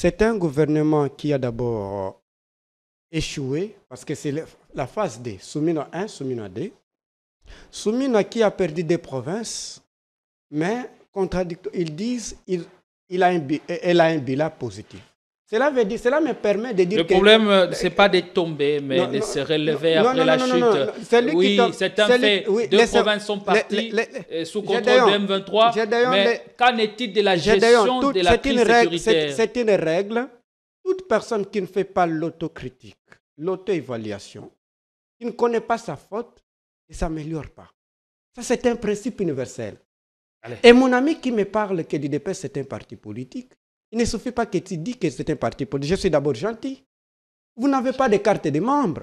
c'est un gouvernement qui a d'abord échoué, parce que c'est la phase D, Soumina 1, Soumina 2. Soumina qui a perdu des provinces, mais contradictoire, ils disent elle a un bilan positif. Cela me permet de dire le problème, ce n'est pas de tomber, mais de se relever après la chute. Oui, c'est un fait. Deux provinces sont parties sous contrôle de M23. Mais qu'en est-il de la gestion de la crise sécuritaire? C'est une règle. Toute personne qui ne fait pas l'autocritique, l'auto-évaluation, qui ne connaît pas sa faute, ne s'améliore pas. Ça, c'est un principe universel. Allez. Et mon ami qui me parle que l'UDPS c'est un parti politique, il ne suffit pas que tu dis que c'est un parti politique. Je suis d'abord gentil. Vous n'avez pas de carte de membre.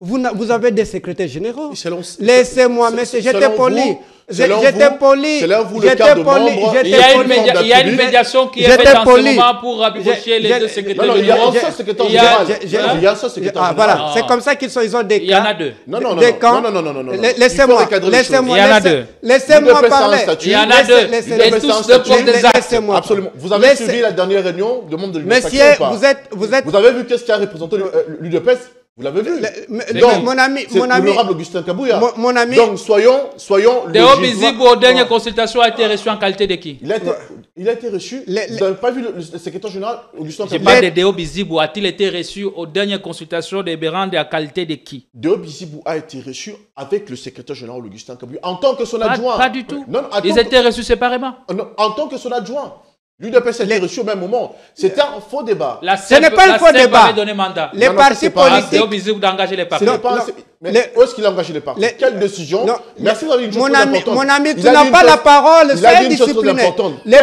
Vous avez des secrétaires généraux. Laissez-moi, monsieur, j'étais poli. J'étais poli. C'est là vous le cas de membre. Il y a une médiation qui est faite en ce moment pour rabibocher les deux secrétaires généraux. Il y a un seul secrétaire général. Il y a un seul secrétaire général. Voilà, c'est comme ça qu'ils ont des cas. Il y en a deux. Non. Laissez-moi parler. Il y en a deux. Et tous deux posent des actes. Absolument. Vous avez suivi la dernière réunion de membres de l'UDPS. Monsieur, vous avez vu qu'est-ce qui a représenté l'UDPS? Vous l'avez vu? Mon ami, l'honorable Augustin Kabouya. Mon ami. Donc, soyons Théo Bizibou, aux dernières consultations, a été reçu en qualité de qui? Il a été reçu. Vous n'avez pas vu le secrétaire général Augustin Kabouya? Je parle de Théo Bizibou. A-t-il été reçu aux dernières consultations de Bérande en qualité de qui? Théo Bizibou a été reçu avec le secrétaire général Augustin Kabouya en tant que son adjoint. Pas du tout. Ils étaient reçus séparément. En tant que son adjoint. L'UDPS a été reçu au même moment. C'était un faux débat. Ce n'est pas un faux débat. Donné mandat. Les partis politiques. Théo Bizibou d'engager les partis. Mais où est-ce qu'il a engagé les partis? Quelle décision? Merci d'avoir une chose très importante. Mon ami, tu n'as pas la parole. Soyez discipliné. Les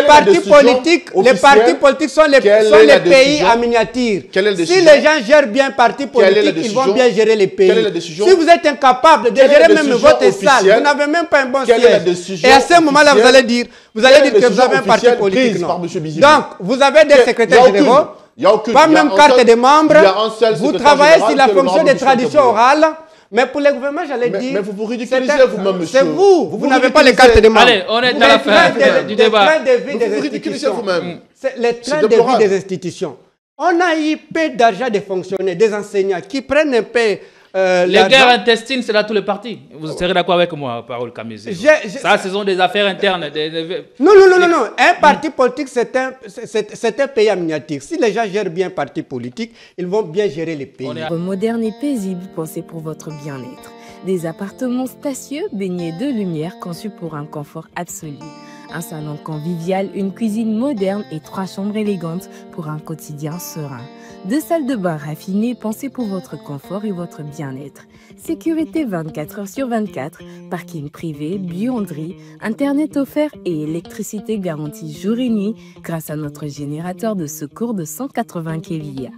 partis politiques sont les pays en miniature. Si les gens gèrent bien les partis politiques, ils vont bien gérer les pays. Si vous êtes incapable de gérer même votre salle, vous n'avez même pas un bon siège. Et à ce moment-là, vous allez dire que vous avez un parti politique. Donc, vous avez des secrétaires généraux, pas même carte de membres. Vous travaillez sur la fonction des traditions orales. Mais pour le gouvernement, j'allais dire... Mais vous vous ridiculisez vous-même, monsieur. C'est vous n'avez pas les cartes de membres. Allez, on est à la fin du débat. Vous vous ridiculisez vous-même. C'est le train de vie des institutions. On a eu peu d'argent des fonctionnaires, des enseignants qui prennent un peu... les guerres intestines, c'est là tous les partis. Vous serez d'accord avec moi, Parole Kamizé. Ça, ce sont des affaires internes. Non. Un parti politique, c'est un pays en miniature. Si les gens gèrent bien un parti politique, ils vont bien gérer les pays. Moderne et paisible, pensez pour votre bien-être. Des appartements spacieux, baignés de lumière, conçus pour un confort absolu. Un salon convivial, une cuisine moderne et 3 chambres élégantes pour un quotidien serein. 2 salles de bain raffinées, pensées pour votre confort et votre bien-être. Sécurité 24 heures sur 24, parking privé, buanderie, internet offert et électricité garantie jour et nuit grâce à notre générateur de secours de 180 kVA.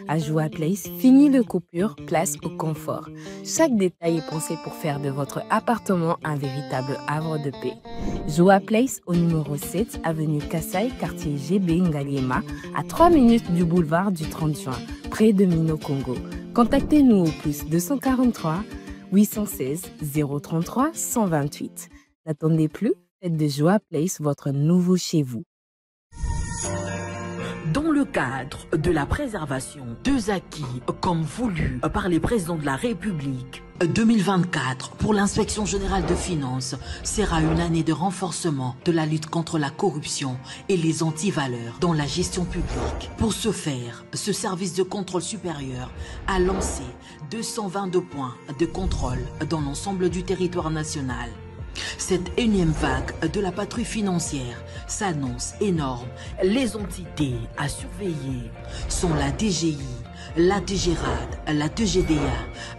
À Joa Place, fini le coupure, place au confort. Chaque détail est pensé pour faire de votre appartement un véritable havre de paix. Joa Place au numéro 7, avenue Kassai, quartier GB Ngaliema, à 3 minutes du boulevard du 30 juin, près de Mino Congo. Contactez-nous au plus 243 816 033 128. N'attendez plus, faites de Joa Place votre nouveau chez vous. Dans le cadre de la préservation des acquis comme voulu par les présidents de la République, 2024 pour l'inspection générale de finances sera une année de renforcement de la lutte contre la corruption et les antivaleurs dans la gestion publique. Pour ce faire, ce service de contrôle supérieur a lancé 222 points de contrôle dans l'ensemble du territoire national. Cette énième vague de la patrouille financière s'annonce énorme. Les entités à surveiller sont la DGI, la DGRAD, la DGDA,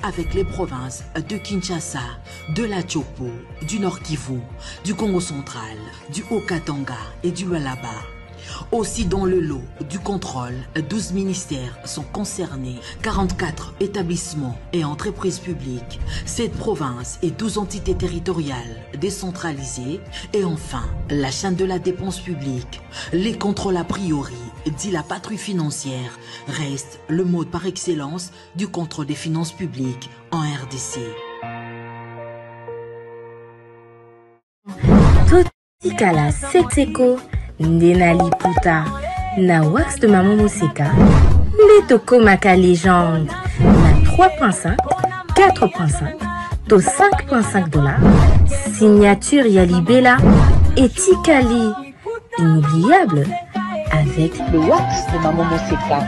avec les provinces de Kinshasa, de la Tchopo, du Nord Kivu, du Congo central, du Haut-Katanga et du Lualaba. Aussi dans le lot du contrôle, 12 ministères sont concernés, 44 établissements et entreprises publiques, 7 provinces et 12 entités territoriales décentralisées et enfin la chaîne de la dépense publique. Les contrôles a priori, dit la patrouille financière, restent le mode par excellence du contrôle des finances publiques en RDC. Totikala Seteko Ndenali Puta na wax de Maman Moseka, Letoko Maka légende, na 3.5, 4.5, to 5.5 $, signature Yalibela et Tikali, inoubliable, avec le wax de Maman Moseka.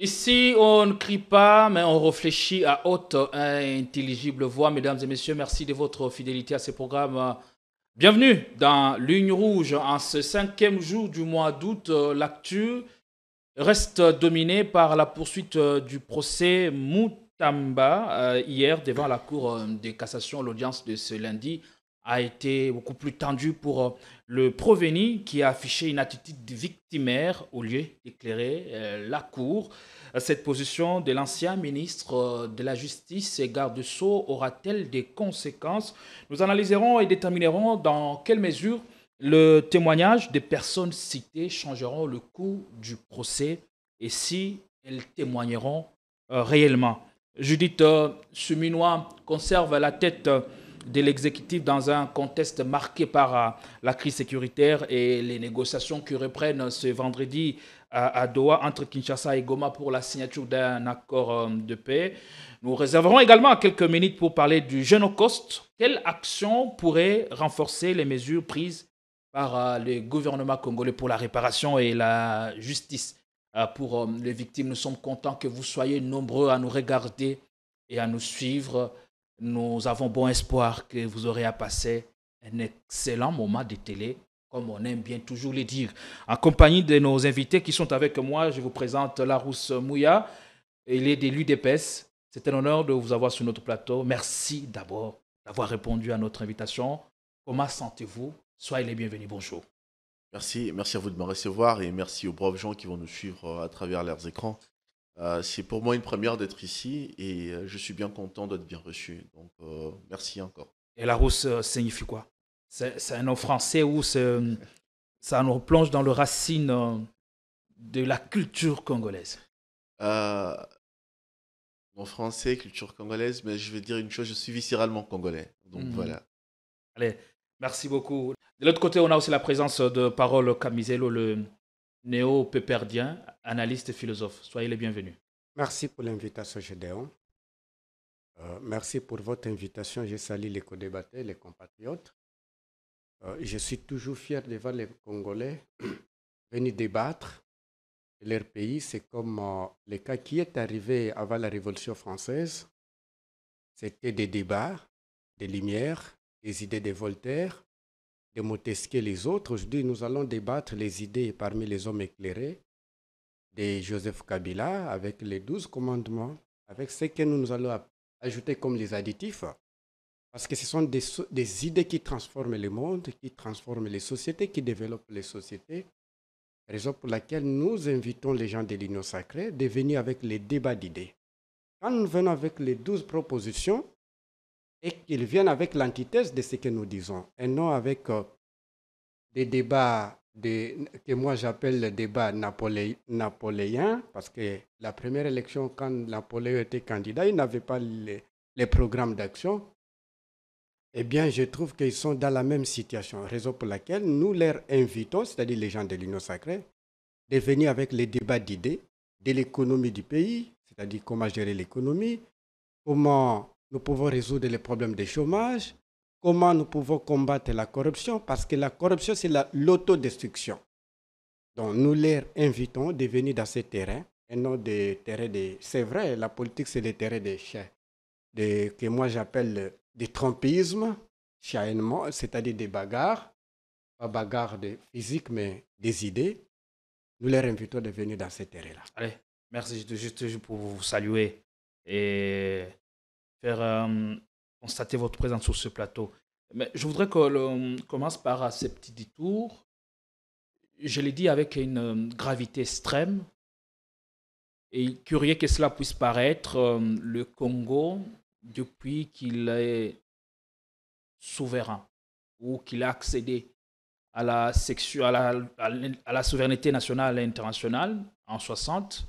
Ici, on ne crie pas, mais on réfléchit à haute et intelligible voix. Mesdames et messieurs, merci de votre fidélité à ce programme. Bienvenue dans Ligne Rouge. En ce 5e jour du mois d'août, l'actu reste dominée par la poursuite du procès Moutamba. Hier, devant la Cour de cassation, l'audience de ce lundi a été beaucoup plus tendue pour le Proveni qui a affiché une attitude victimaire au lieu d'éclairer la Cour. Cette position de l'ancien ministre de la Justice et garde-sceau aura-t-elle des conséquences? Nous analyserons et déterminerons dans quelle mesure le témoignage des personnes citées changeront le cours du procès et si elles témoigneront réellement. Judith Suminois conserve la tête de l'exécutif dans un contexte marqué par la crise sécuritaire et les négociations qui reprennent ce vendredi à Doha entre Kinshasa et Goma pour la signature d'un accord de paix. Nous réserverons également quelques minutes pour parler du Génocost. Quelle action pourrait renforcer les mesures prises par le gouvernement congolais pour la réparation et la justice pour les victimes? Nous sommes contents que vous soyez nombreux à nous regarder et à nous suivre. Nous avons bon espoir que vous aurez à passer un excellent moment de télé, comme on aime bien toujours le dire. En compagnie de nos invités qui sont avec moi, je vous présente Larousse Mouya. Il est de l'UDPS. C'est un honneur de vous avoir sur notre plateau. Merci d'abord d'avoir répondu à notre invitation. Comment sentez-vous? Soyez les bienvenus. Bonjour. Merci à vous de me recevoir et merci aux braves gens qui vont nous suivre à travers leurs écrans. C'est pour moi une première d'être ici et je suis bien content d'être bien reçu. Donc, merci encore. Et Larousse signifie quoi? C'est un nom français ou ça nous plonge dans le racine de la culture congolaise? Nom français, culture congolaise, mais je vais dire une chose, je suis viscéralement congolais. Donc voilà. Allez, merci beaucoup. De l'autre côté, on a aussi la présence de Parole Kamizelo, le néo-péperdien, analyste et philosophe. Soyez les bienvenus. Merci pour l'invitation, Gédéon. Merci pour votre invitation. Je salue les co-débatteurs, les compatriotes. Je suis toujours fier de voir les Congolais venir débattre de leur pays. C'est comme le cas qui est arrivé avant la Révolution française. C'était des débats, des lumières, des idées de Voltaire, de Montesquieu et les autres. Aujourd'hui, nous allons débattre les idées parmi les hommes éclairés de Joseph Kabila avec les 12 commandements, avec ce que nous allons ajouter comme les additifs. Parce que ce sont des idées qui transforment le monde, qui transforment les sociétés, qui développent les sociétés. Raison pour laquelle nous invitons les gens de l'Union sacrée de venir avec les débats d'idées. Quand nous venons avec les 12 propositions, et qu'ils viennent avec l'antithèse de ce que nous disons, et non avec des débats que moi j'appelle le débat napoléen, parce que la première élection, quand Napoléon était candidat, il n'avait pas les programmes d'action. Eh bien, je trouve qu'ils sont dans la même situation, raison pour laquelle nous leur invitons, c'est-à-dire les gens de l'Union sacrée, de venir avec les débats d'idées, de l'économie du pays, c'est-à-dire comment gérer l'économie, comment nous pouvons résoudre les problèmes de chômage, comment nous pouvons combattre la corruption, parce que la corruption, c'est l'autodestruction. Donc, nous les invitons de venir dans ces terrains, et non des terrains de... C'est vrai, la politique, c'est des terrains de chiens, que moi j'appelle des trompismes, chahainement, c'est-à-dire des bagarres, pas bagarres physiques, mais des idées. Nous les invitons de venir dans ces terrains-là. Allez, merci juste pour vous saluer et faire constater votre présence sur ce plateau. Mais je voudrais qu'on commence par ce petit détour. je l'ai dit avec une gravité extrême. Et curieux que cela puisse paraître, le Congo, depuis qu'il est souverain ou qu'il a accédé à la souveraineté nationale et internationale en 60,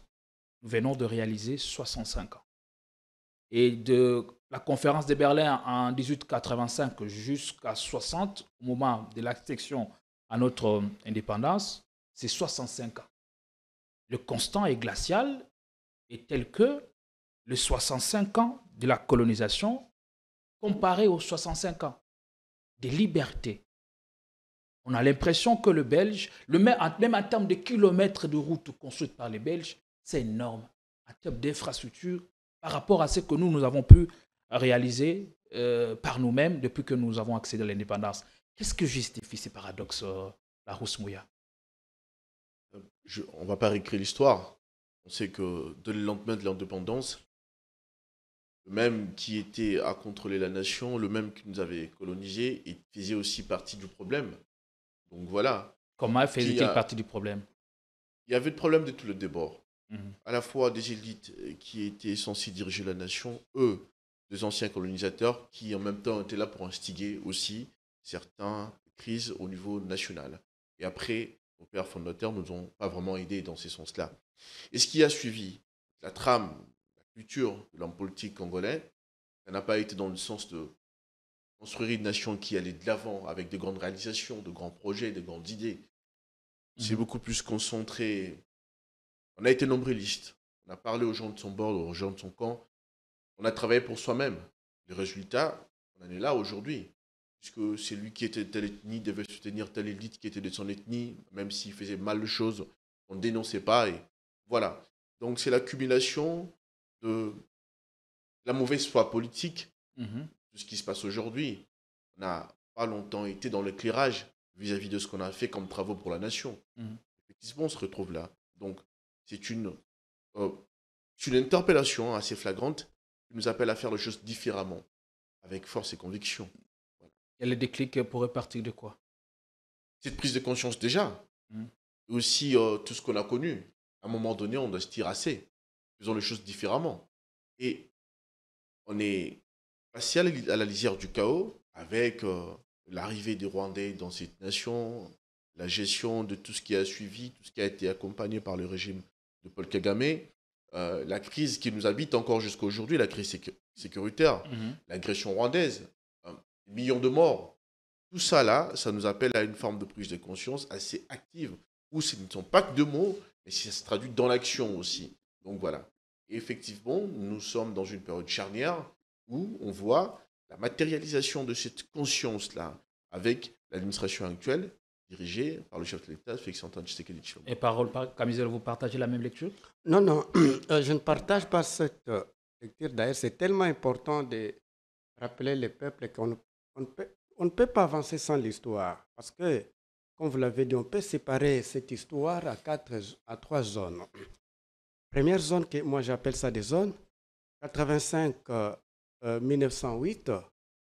nous venons de réaliser 65 ans. Et de la conférence de Berlin en 1885 jusqu'à 60, au moment de l'accession à notre indépendance, c'est 65 ans. Le constant est glacial est tel que les 65 ans de la colonisation comparé aux 65 ans de liberté. On a l'impression que le Belge, même en termes de kilomètres de routes construites par les Belges, c'est énorme en termes d'infrastructures par rapport à ce que nous avons pu réaliser par nous-mêmes depuis que nous avons accédé à l'indépendance. Qu'est-ce que justifie ces paradoxes, Larousse Mouya? On ne va pas réécrire l'histoire. On sait que dès le lendemain de l'indépendance, le même qui était à contrôler la nation, le même qui nous avait colonisés, il faisait aussi partie du problème. Donc voilà. Comment faisait-il partie du problème? Il y avait le problème de tout le débord. À la fois des élites qui étaient censées diriger la nation, eux, des anciens colonisateurs, qui en même temps étaient là pour instiguer aussi certaines crises au niveau national. Et après, nos pères fondateurs ne nous ont pas vraiment aidés dans ce sens-là. Et ce qui a suivi, la trame, la culture de l'homme politique congolais, ça n'a pas été dans le sens de construire une nation qui allait de l'avant avec de grandes réalisations, de grands projets, de grandes idées. C'est beaucoup plus concentré. On a été nombriliste. On a parlé aux gens de son bord, aux gens de son camp. On a travaillé pour soi-même. Les résultats, on en est là aujourd'hui. Puisque c'est lui qui était de telle ethnie devait soutenir telle élite qui était de son ethnie, même s'il faisait mal de choses, on ne dénonçait pas. Et voilà. Donc c'est l'accumulation de la mauvaise foi politique de ce qui se passe aujourd'hui. On n'a pas longtemps été dans l'éclairage vis-à-vis de ce qu'on a fait comme travaux pour la nation. Effectivement, on se retrouve là. Donc c'est une interpellation assez flagrante qui nous appelle à faire les choses différemment, avec force et conviction. Et le déclic pourrait partir de quoi? Cette prise de conscience déjà. Et aussi tout ce qu'on a connu. À un moment donné, on doit se dire assez. Faisons les choses différemment. Et on est passé à la lisière du chaos avec l'arrivée des Rwandais dans cette nation, la gestion de tout ce qui a suivi, tout ce qui a été accompagné par le régime de Paul Kagame, la crise qui nous habite encore jusqu'à aujourd'hui, la crise sécuritaire, l'agression rwandaise, millions de morts. Tout ça là, ça nous appelle à une forme de prise de conscience assez active, où ce ne sont pas que deux mots, mais ça se traduit dans l'action aussi. Donc voilà. Et effectivement, nous sommes dans une période charnière où on voit la matérialisation de cette conscience-là avec l'administration actuelle dirigée par le chef de l'État, Félix-Antoine Tshisekedi Tshilombo. Et Parole Kamisel, vous partagez la même lecture? Non, non, je ne partage pas cette lecture. D'ailleurs, c'est tellement important de rappeler les peuples qu'on ne peut pas avancer sans l'histoire. Parce que, comme vous l'avez dit, on peut séparer cette histoire à trois zones. Première zone, que moi j'appelle ça des zones, 85-1908,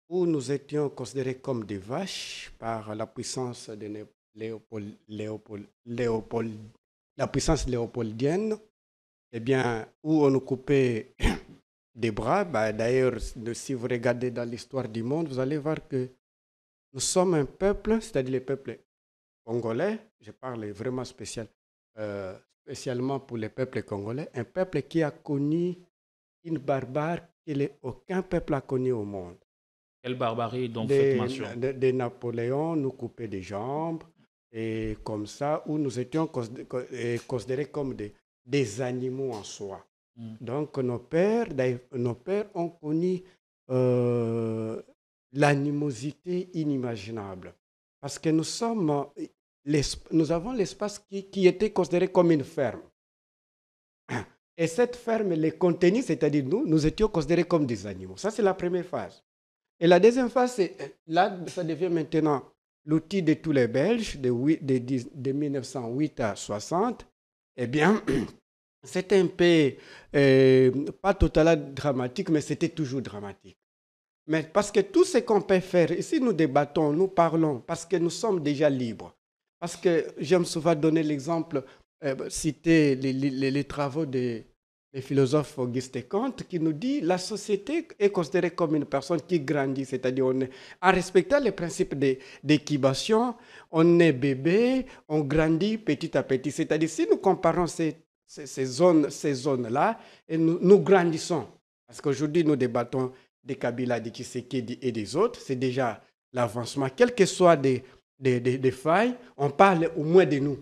où nous étions considérés comme des vaches par la puissance de la puissance léopoldienne, eh bien, où on nous coupait des bras. D'ailleurs, si vous regardez dans l'histoire du monde, vous allez voir que nous sommes un peuple, c'est-à-dire le peuple congolais, je parle vraiment spécialement pour les peuples congolais, un peuple qui a connu une barbarie qu'aucun peuple a connue au monde. Quelle barbarie dont faites mention? De Napoléon nous coupait des jambes, et comme ça, où nous étions considérés comme des animaux en soi. Donc nos pères ont connu l'animosité inimaginable. Parce que nous avons l'espace qui était considéré comme une ferme. Et cette ferme, les contenus, c'est-à-dire nous étions considérés comme des animaux. Ça, c'est la première phase. Et la deuxième phase, là, ça devient maintenant l'outil de tous les Belges de 1908 à 60. Eh bien, c'était un peu, pas totalement dramatique, mais c'était toujours dramatique. Mais parce que tout ce qu'on peut faire, ici nous débattons, nous parlons, parce que nous sommes déjà libres. Parce que j'aime souvent donner l'exemple, citer les travaux des philosophes Auguste Comte qui nous dit la société est considérée comme une personne qui grandit, c'est-à-dire en respectant les principes d'équibation, on est bébé, on grandit petit à petit. C'est-à-dire si nous comparons ces zones-là, et nous grandissons. Parce qu'aujourd'hui, nous débattons des Kabila, des Tshisekedi et des autres, c'est déjà l'avancement. Quelles que soient des failles, on parle au moins de nous.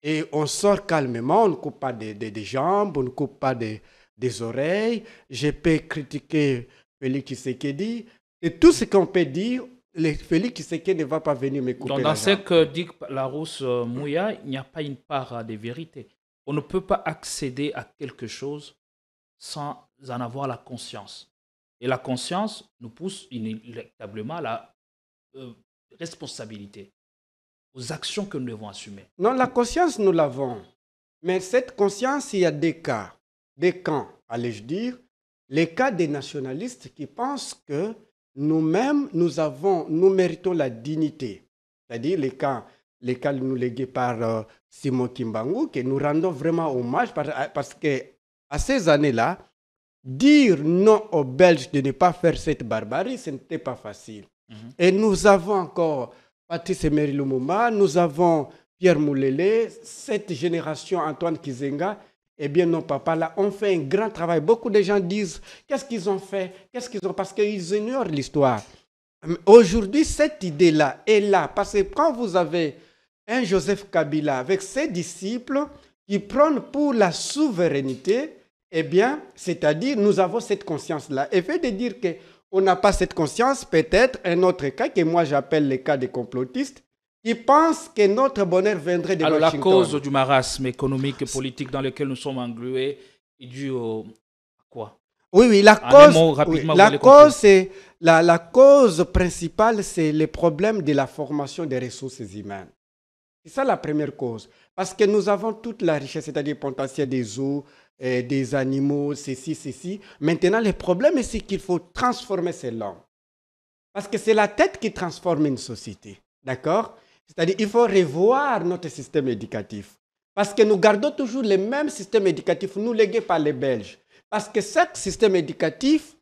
Et on sort calmement, on ne coupe pas des jambes, on ne coupe pas des oreilles. Je peux critiquer Félix Tshisekedi. Et tout ce qu'on peut dire, Félix Tshisekedi ne va pas venir me couper la jambe. Dans ce que dit Larousse Mouya, il n'y a pas une part de vérité. On ne peut pas accéder à quelque chose sans en avoir la conscience. Et la conscience nous pousse inéluctablement à la responsabilité, aux actions que nous devons assumer. Non, la conscience, nous l'avons. Mais cette conscience, il y a des cas, des camps, allais-je dire. Les cas des nationalistes qui pensent que nous-mêmes, nous méritons la dignité. C'est-à-dire les cas nous légués par Simon Kimbangu, que nous rendons vraiment hommage parce qu'à ces années-là, dire non aux Belges de ne pas faire cette barbarie, ce n'était pas facile. Et nous avons encore Patrice Emery Lumumba, nous avons Pierre Moulele, cette génération Antoine Kizenga, eh bien non, papa, là, on fait un grand travail. Beaucoup de gens disent, qu'est-ce qu'ils ont fait? Parce qu'ils ignorent l'histoire. Aujourd'hui, cette idée-là est là, parce que quand vous avez un Joseph Kabila avec ses disciples qui prônent pour la souveraineté, eh bien, c'est-à-dire, nous avons cette conscience-là. Et fait de dire qu'on n'a pas cette conscience, peut-être un autre cas que moi j'appelle le cas des complotistes, qui pensent que notre bonheur viendrait de Washington. Alors la cause du marasme économique et politique dans lequel nous sommes englués est due à quoi? Oui, la cause principale, c'est le problème de la formation des ressources humaines. C'est ça la première cause. Parce que nous avons toute la richesse, c'est-à-dire le potentiel des eaux, des animaux, ceci. Maintenant, le problème, c'est qu'il faut transformer ces langues. Parce que c'est la tête qui transforme une société. D'accord? C'est-à-dire qu'il faut revoir notre système éducatif. Parce que nous gardons toujours le même système éducatif, nous légués par les Belges. Parce que chaque système éducatif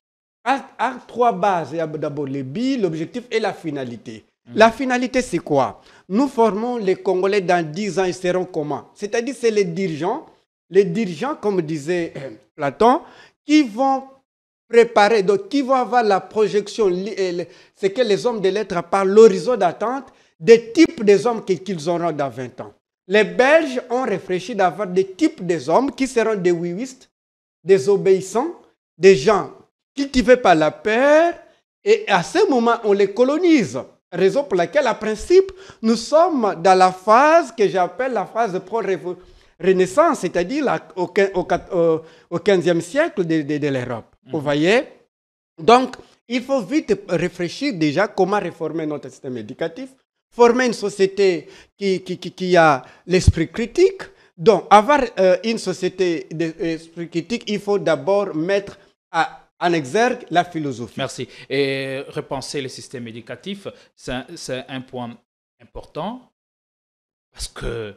a trois bases. Il y a d'abord le but, l'objectif et la finalité. La finalité, c'est quoi? Nous formons les Congolais dans 10 ans, ils seront comment? C'est-à-dire c'est les dirigeants, comme disait Platon, qui vont préparer, donc qui vont avoir la projection, ce que les hommes de lettres appellent l'horizon d'attente des types des hommes qu'ils auront dans 20 ans. Les Belges ont réfléchi d'avoir des types des hommes qui seront des wiwistes, des obéissants, des gens cultivés par la peur, et à ce moment, on les colonise. Raison pour laquelle, à principe, nous sommes dans la phase que j'appelle la phase de pro-renaissance, c'est-à-dire au 15e siècle de l'Europe. Vous voyez? Donc, il faut vite réfléchir déjà comment réformer notre système éducatif, former une société qui a l'esprit critique. Donc, avoir une société d'esprit critique, il faut d'abord mettre en exergue la philosophie. Merci. Et repenser le système éducatif, c'est un point important parce que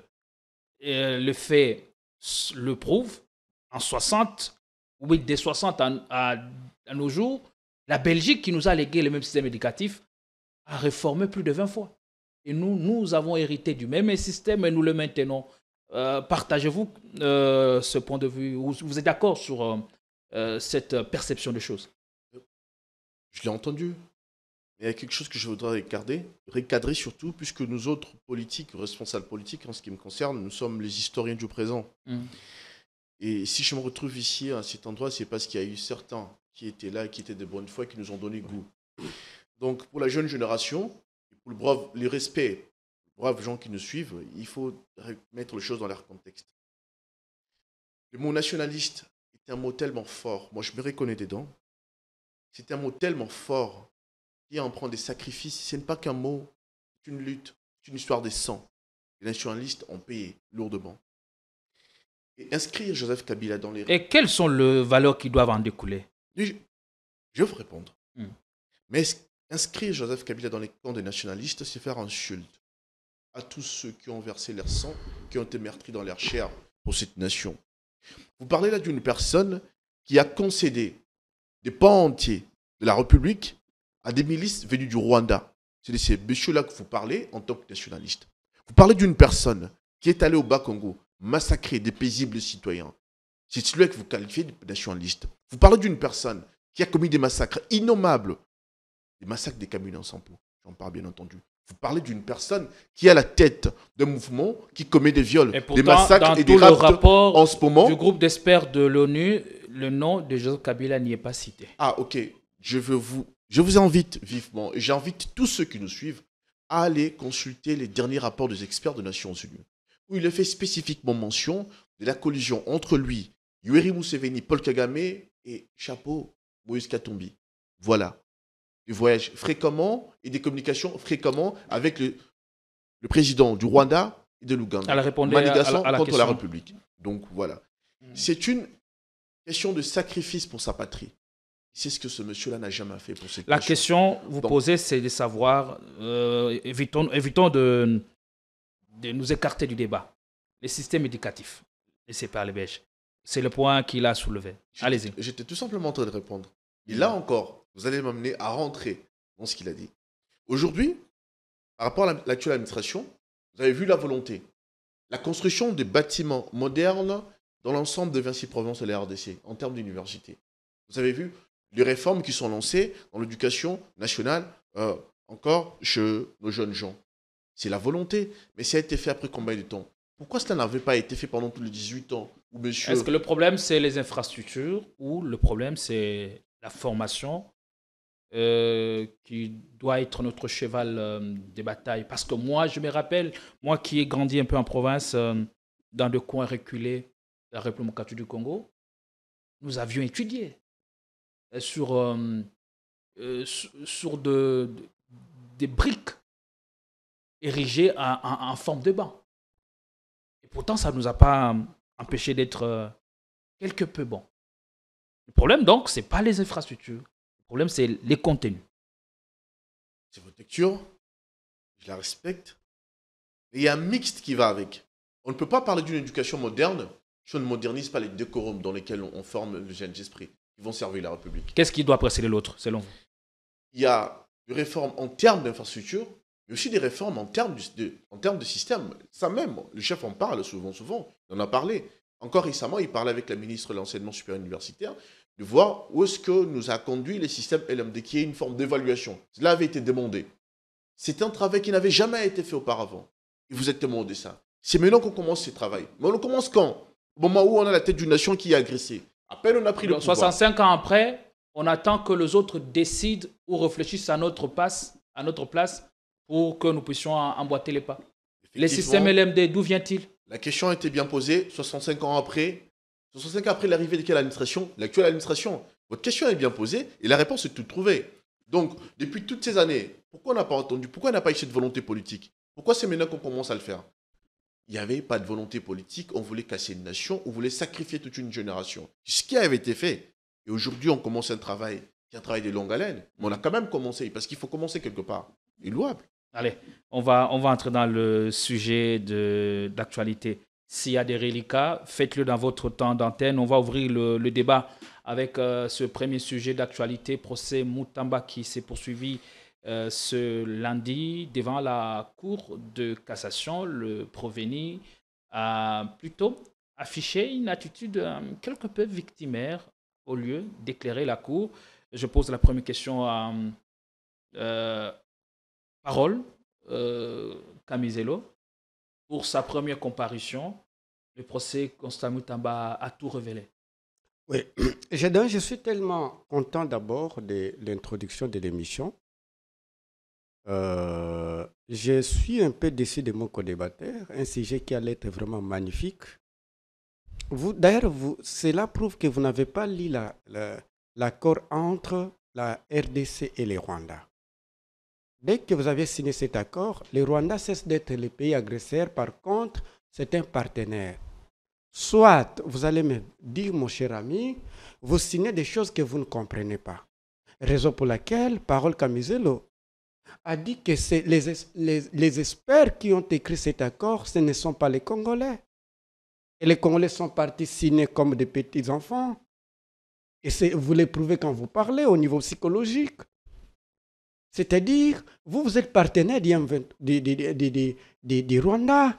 le fait le prouve. En 60, oui, dès 60 à nos jours, la Belgique qui nous a légué le même système éducatif a réformé plus de 20 fois. Et nous avons hérité du même système et nous le maintenons. Partagez-vous ce point de vue? Vous êtes d'accord sur cette perception des choses? Je l'ai entendu. Il y a quelque chose que je voudrais recadrer surtout, puisque nous autres politiques, responsables politiques, en ce qui me concerne, nous sommes les historiens du présent. Et si je me retrouve ici, à cet endroit, c'est parce qu'il y a eu certains qui étaient là, qui étaient de bonne foi, qui nous ont donné goût. Donc, pour la jeune génération, pour le respect, les braves gens qui nous suivent, il faut mettre les choses dans leur contexte. Le mot nationaliste est un mot tellement fort. Moi, je me reconnais dedans. C'est un mot tellement fort qui en prend des sacrifices. Ce n'est pas qu'un mot, c'est une lutte, c'est une histoire de sang. Les nationalistes ont payé lourdement. Et inscrire Joseph Kabila dans les... Et quelles sont les valeurs qui doivent en découler? Je vais vous répondre. Mais inscrire Joseph Kabila dans les camps des nationalistes, c'est faire insulte. à tous ceux qui ont versé leur sang, qui ont été meurtris dans leur chair pour cette nation. Vous parlez là d'une personne qui a concédé des pans entiers de la République à des milices venues du Rwanda. C'est de ces messieurs-là que vous parlez en tant que nationaliste. Vous parlez d'une personne qui est allée au Bas-Congo massacrer des paisibles citoyens. C'est celui que vous qualifiez de nationaliste. Vous parlez d'une personne qui a commis des massacres innommables, des massacres des Camerounais en Sampo. J'en parle bien entendu. Vous parlez d'une personne qui est à la tête d'un mouvement qui commet des viols, pourtant, des massacres et des rapts en ce moment. Du groupe d'experts de l'ONU, le nom de Joseph Kabila n'y est pas cité. Ah, ok. Je vous invite vivement, et j'invite tous ceux qui nous suivent, à aller consulter les derniers rapports des experts des Nations Unies, où il est fait spécifiquement mention de la collision entre lui, Yoweri Museveni, Paul Kagame et chapeau, Moïse Katumbi. Voilà. Des voyages fréquemment et des communications fréquemment avec le président du Rwanda et de l'Ouganda. Elle répondait à la contre question. la République. Donc voilà. C'est une question de sacrifice pour sa patrie. C'est ce que ce monsieur-là n'a jamais fait pour cette La question vous posez, c'est de savoir, évitons de nous écarter du débat. Les systèmes éducatifs, laissez par les Belges. C'est le point qu'il a soulevé. Allez-y. J'étais tout simplement en train de répondre. Et là encore, vous allez m'amener à rentrer dans ce qu'il a dit. Aujourd'hui, par rapport à l'actuelle administration, vous avez vu la volonté. La construction des bâtiments modernes dans l'ensemble de Vinci-Provence et la RDC, en termes d'université. Vous avez vu les réformes qui sont lancées dans l'éducation nationale, encore chez nos jeunes gens. C'est la volonté. Mais ça a été fait après combien de temps? Pourquoi cela n'avait pas été fait pendant tous les 18 ans où monsieur... Est-ce que le problème, c'est les infrastructures ou le problème, c'est la formation qui doit être notre cheval de bataille? Parce que moi, je me rappelle, moi qui ai grandi un peu en province, dans des coins reculés de la République démocratique du Congo, nous avions étudié sur des briques érigées en forme de banc. Et pourtant, ça ne nous a pas empêché d'être quelque peu bons. Le problème, donc, ce n'est pas les infrastructures. Le problème, c'est les contenus. C'est votre lecture. Je la respecte. Et il y a un mixte qui va avec. On ne peut pas parler d'une éducation moderne si on ne modernise pas les décorums dans lesquels on forme les jeunes esprits qui vont servir la République. Qu'est-ce qui doit précéder l'autre, selon vous? Il y a des réformes en termes d'infrastructures, mais aussi des réformes en termes de système. Ça même, le chef en parle souvent. On en a parlé. Encore récemment, il parlait avec la ministre de l'Enseignement supérieur universitaire de voir où est-ce que nous a conduit les systèmes LMD, qui est une forme d'évaluation. Cela avait été demandé. C'est un travail qui n'avait jamais été fait auparavant. Et vous êtes témoin de ça. C'est maintenant qu'on commence ce travail. Mais on commence quand? Au moment où on a la tête d'une nation qui est agressée. À peine on a pris le pouvoir. 65 ans après, on attend que les autres décident ou réfléchissent à notre place pour que nous puissions emboîter les pas. Les systèmes LMD, d'où vient-il? La question a été bien posée 65 ans après. 65 ans après l'arrivée de quelle administration? L'actuelle administration. Votre question est bien posée et la réponse est toute trouvée. Donc, depuis toutes ces années, pourquoi on n'a pas entendu? Pourquoi on n'a pas eu cette volonté politique? Pourquoi c'est maintenant qu'on commence à le faire? Il n'y avait pas de volonté politique. On voulait casser une nation. On voulait sacrifier toute une génération. Ce qui avait été fait. Et aujourd'hui, on commence un travail qui est un travail de longue haleine. Mais on a quand même commencé parce qu'il faut commencer quelque part. Il est louable. Allez, on va entrer dans le sujet d'actualité. S'il y a des reliquats, faites-le dans votre temps d'antenne. On va ouvrir le débat avec ce premier sujet d'actualité, procès Mutamba qui s'est poursuivi ce lundi devant la Cour de cassation. Le Proveni a plutôt affiché une attitude quelque peu victimaire au lieu d'éclairer la Cour. Je pose la première question à Parole, Kamizelo. Pour sa première comparution, le procès Constant Mutamba a tout révélé. Oui, je suis tellement content d'abord de l'introduction de l'émission. Je suis un peu déçu de mon co-débatteur, un sujet qui allait être vraiment magnifique. D'ailleurs, cela prouve que vous n'avez pas lu l'accord entre la RDC et le Rwanda. Dès que vous avez signé cet accord, le Rwanda cesse d'être le pays agresseur. Par contre, c'est un partenaire. Soit, vous allez me dire, mon cher ami, vous signez des choses que vous ne comprenez pas. Raison pour laquelle, Parole Kamizelo, a dit que les experts qui ont écrit cet accord, ce ne sont pas les Congolais. Et les Congolais sont partis signer comme des petits-enfants. Et vous les prouvez quand vous parlez au niveau psychologique. C'est-à-dire, vous êtes partenaire du Rwanda.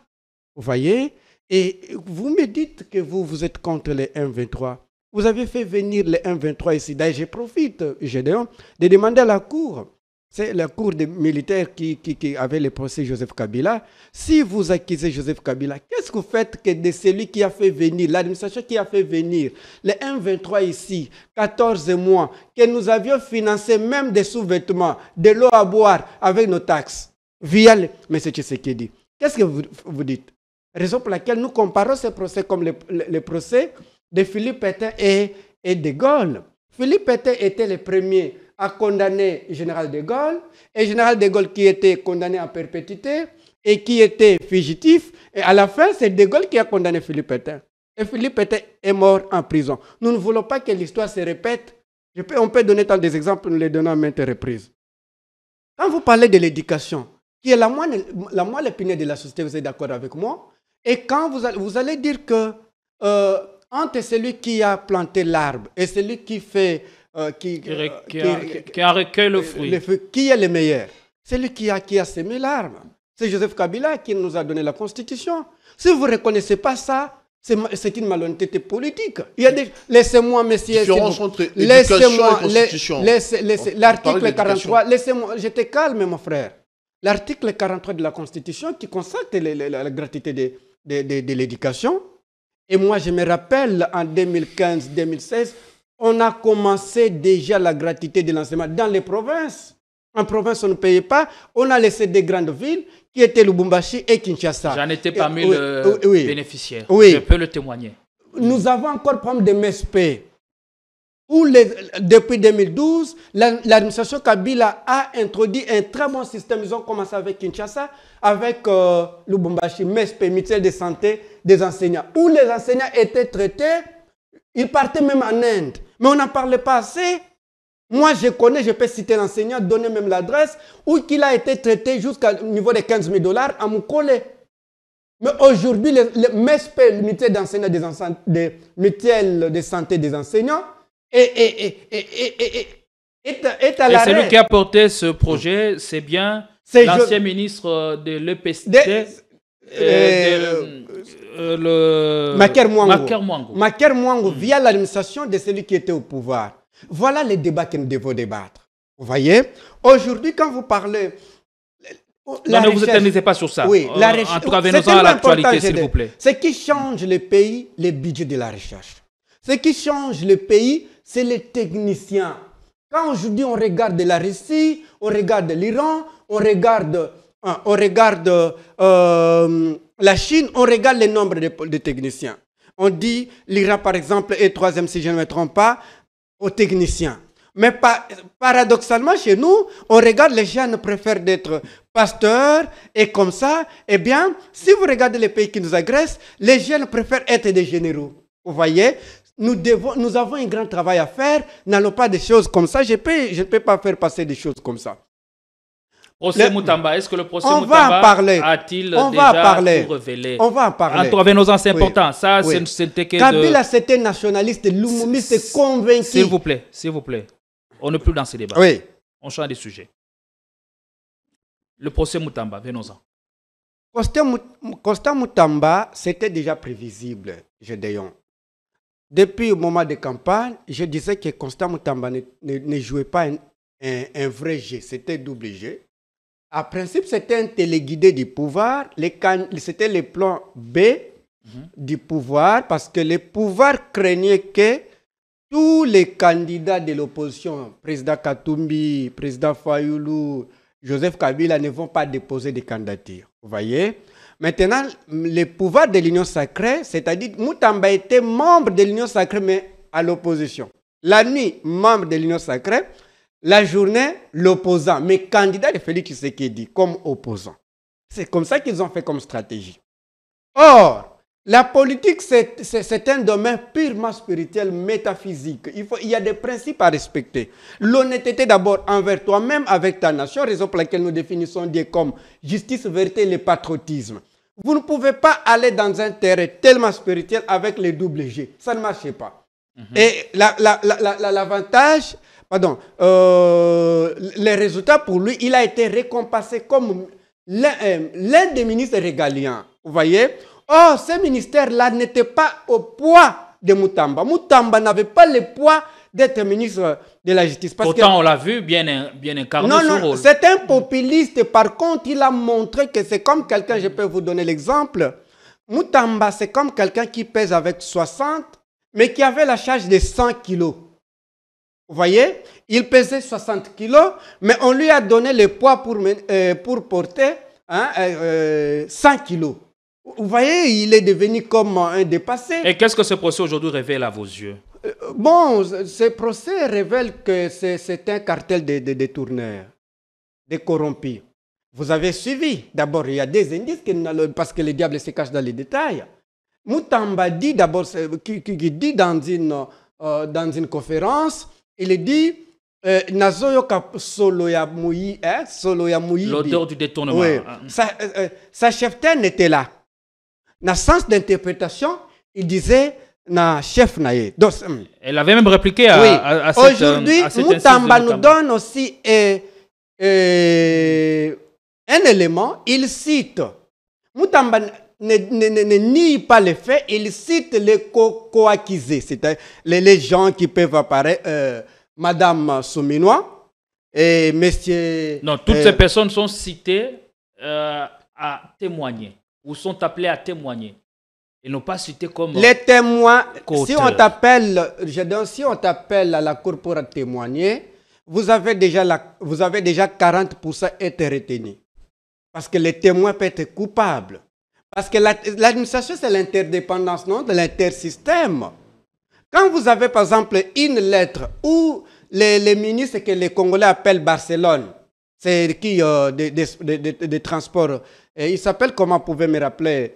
Vous voyez? Et vous me dites que vous êtes contre les M23. Vous avez fait venir les M23 ici. D'ailleurs, je profite, Gédéon, de demander à la Cour. C'est la Cour des militaires qui avait le procès Joseph Kabila. Si vous accusez Joseph Kabila, qu'est-ce que vous faites que de celui qui a fait venir, l'administration qui a fait venir les M23 ici, 14 mois, que nous avions financé même des sous-vêtements, de l'eau à boire avec nos taxes, via le... M. Tshisekedi. Qu'est-ce que vous dites? Raison pour laquelle nous comparons ces procès comme les procès de Philippe Pétain et de Gaulle. Philippe Pétain était le premier a condamné Général de Gaulle, et Général de Gaulle qui était condamné à perpétuité et qui était fugitif, et à la fin, c'est de Gaulle qui a condamné Philippe Pétain. Et Philippe Pétain est mort en prison. Nous ne voulons pas que l'histoire se répète. On peut donner tant des exemples, nous les donnons à maintes reprises. Quand vous parlez de l'éducation, qui est la moelle épinière de la société, vous êtes d'accord avec moi? Et quand vous allez dire que entre celui qui a planté l'arbre et celui qui fait... qui a recueilli le fruit. Qui est le meilleur? Celui qui a semé l'arbre. C'est Joseph Kabila qui nous a donné la Constitution. Si vous ne reconnaissez pas ça, c'est une malhonnêteté politique. Laissez-moi, messieurs. Différence entre éducation et Constitution. L'article 43, laissez-moi, j'étais calme, mon frère. L'article 43 de la Constitution qui consacre la gratuité de l'éducation. Et moi, je me rappelle, en 2015-2016, on a commencé déjà la gratuité de l'enseignement dans les provinces. En province, on ne payait pas. On a laissé des grandes villes qui étaient Lubumbashi et Kinshasa. J'en étais parmi les bénéficiaires. Oui. Je peux le témoigner. Nous avons encore problème de MSP. Où depuis 2012, l'administration Kabila a introduit un très bon système. Ils ont commencé avec Kinshasa, avec Lubumbashi, MSP, mutuelle de santé des enseignants. Où les enseignants étaient traités, ils partaient même en Inde. Mais on n'en parlait pas assez. Moi, je connais, je peux citer l'enseignant, donner même l'adresse, où il a été traité jusqu'au niveau de 15 000 $ à Mukole. Mais aujourd'hui, le MESP, le mutuelle d'enseignants des mutuelle de santé des enseignants, est à l'arrêt. Et celui qui a porté ce projet, c'est bien l'ancien ministre de l'EPST, Maker Mwango, via l'administration de celui qui était au pouvoir. Voilà les débats que nous devons débattre. Vous voyez? Aujourd'hui, quand vous parlez... ne vous éternisez pas sur ça. Oui, en tout cas, venons-en à l'actualité, s'il vous plaît. Ce qui change le pays, le budget de la recherche. Ce qui change le pays, c'est les techniciens. Quand aujourd'hui on regarde la Russie, on regarde l'Iran, on regarde la Chine, on regarde le nombre de techniciens. On dit l'Iran, par exemple, est troisième, si je ne me trompe pas, aux techniciens. Mais paradoxalement, chez nous, on regarde les jeunes préfèrent d'être pasteurs et comme ça, eh bien, si vous regardez les pays qui nous agressent, les jeunes préfèrent être des généraux. Vous voyez? Nous avons un grand travail à faire. N'allons pas des choses comme ça. Je ne peux pas faire passer des choses comme ça. Procès Moutamba, est-ce que le procès Moutamba a-t-il déjà tout révélé? On va en parler. Entre nos anciens importants, ça, c'était que Kabila, c'était nationaliste, lumumiste convaincu. S'il vous plaît. On n'est plus dans ce débat. Oui. On change de sujet. Le procès Moutamba, venons-en. Constant Moutamba, c'était déjà prévisible, Gédéon. Depuis le moment de campagne, je disais que Constant Moutamba ne jouait pas un vrai jeu, c'était double jeu. En principe, c'était un téléguidé du pouvoir, c'était le plan B du pouvoir, parce que le pouvoir craignait que tous les candidats de l'opposition, président Katumbi, président Fayoulou, Joseph Kabila, ne vont pas déposer de candidature. Vous voyez? Maintenant, le pouvoir de l'Union sacrée, c'est-à-dire Moutamba était membre de l'Union sacrée, mais à l'opposition. La nuit, membre de l'Union sacrée, la journée, l'opposant, mais candidat de Félix Tshisekedi comme opposant. C'est comme ça qu'ils ont fait comme stratégie. Or, La politique, c'est un domaine purement spirituel, métaphysique. Il y a des principes à respecter. L'honnêteté d'abord envers toi-même, avec ta nation, raison pour laquelle nous définissons Dieu comme justice, vérité et le patriotisme. Vous ne pouvez pas aller dans un terrain tellement spirituel avec les doubles G. Ça ne marche pas. Et l'avantage, pardon, les résultats pour lui, il a été récompensé comme l'un des ministres régaliens. Vous voyez? Or, ce ministère-là n'était pas au poids de Moutamba. Moutamba n'avait pas le poids d'être ministre de la Justice. Pourtant, on l'a vu bien incarné son rôle. C'est un populiste. Par contre, il a montré que c'est comme quelqu'un, je peux vous donner l'exemple. Moutamba, c'est comme quelqu'un qui pèse avec 60, mais qui avait la charge de 100 kilos. Vous voyez? Il pesait 60 kilos, mais on lui a donné le poids pour porter 100 kilos. Vous voyez, il est devenu comme un dépassé. Et qu'est-ce que ce procès aujourd'hui révèle à vos yeux? Bon, ce procès révèle que c'est un cartel de détourneurs, de corrompus. Vous avez suivi. D'abord, il y a des indices parce que le diable se cache dans les détails. Moutamba dit d'abord, qui dit dans une conférence, il dit l'odeur du détournement. Oui. Sa cheftaine était là. Dans le sens d'interprétation, il disait na chef naïe. Elle avait même répliqué à cette aujourd'hui, Moutamba nous donne aussi un élément. Il cite, Moutamba ne nie pas les faits, il cite les co-accusés, c'est-à-dire les gens qui peuvent apparaître, Madame Souminois et Monsieur... Non, toutes ces personnes sont citées à témoigner, ou sont appelées à témoigner. Ils n'ont pas cité comme... Les témoins, si on t'appelle à la cour pour témoigner, vous avez déjà 40% été retenu. Parce que les témoins peuvent être coupables. Parce que l'administration, c'est l'interdépendance, non, de l'intersystème. Quand vous avez, par exemple, une lettre où les ministres que les Congolais appellent Barcelone, c'est qui des transports, il s'appelle, comment vous pouvez me rappeler,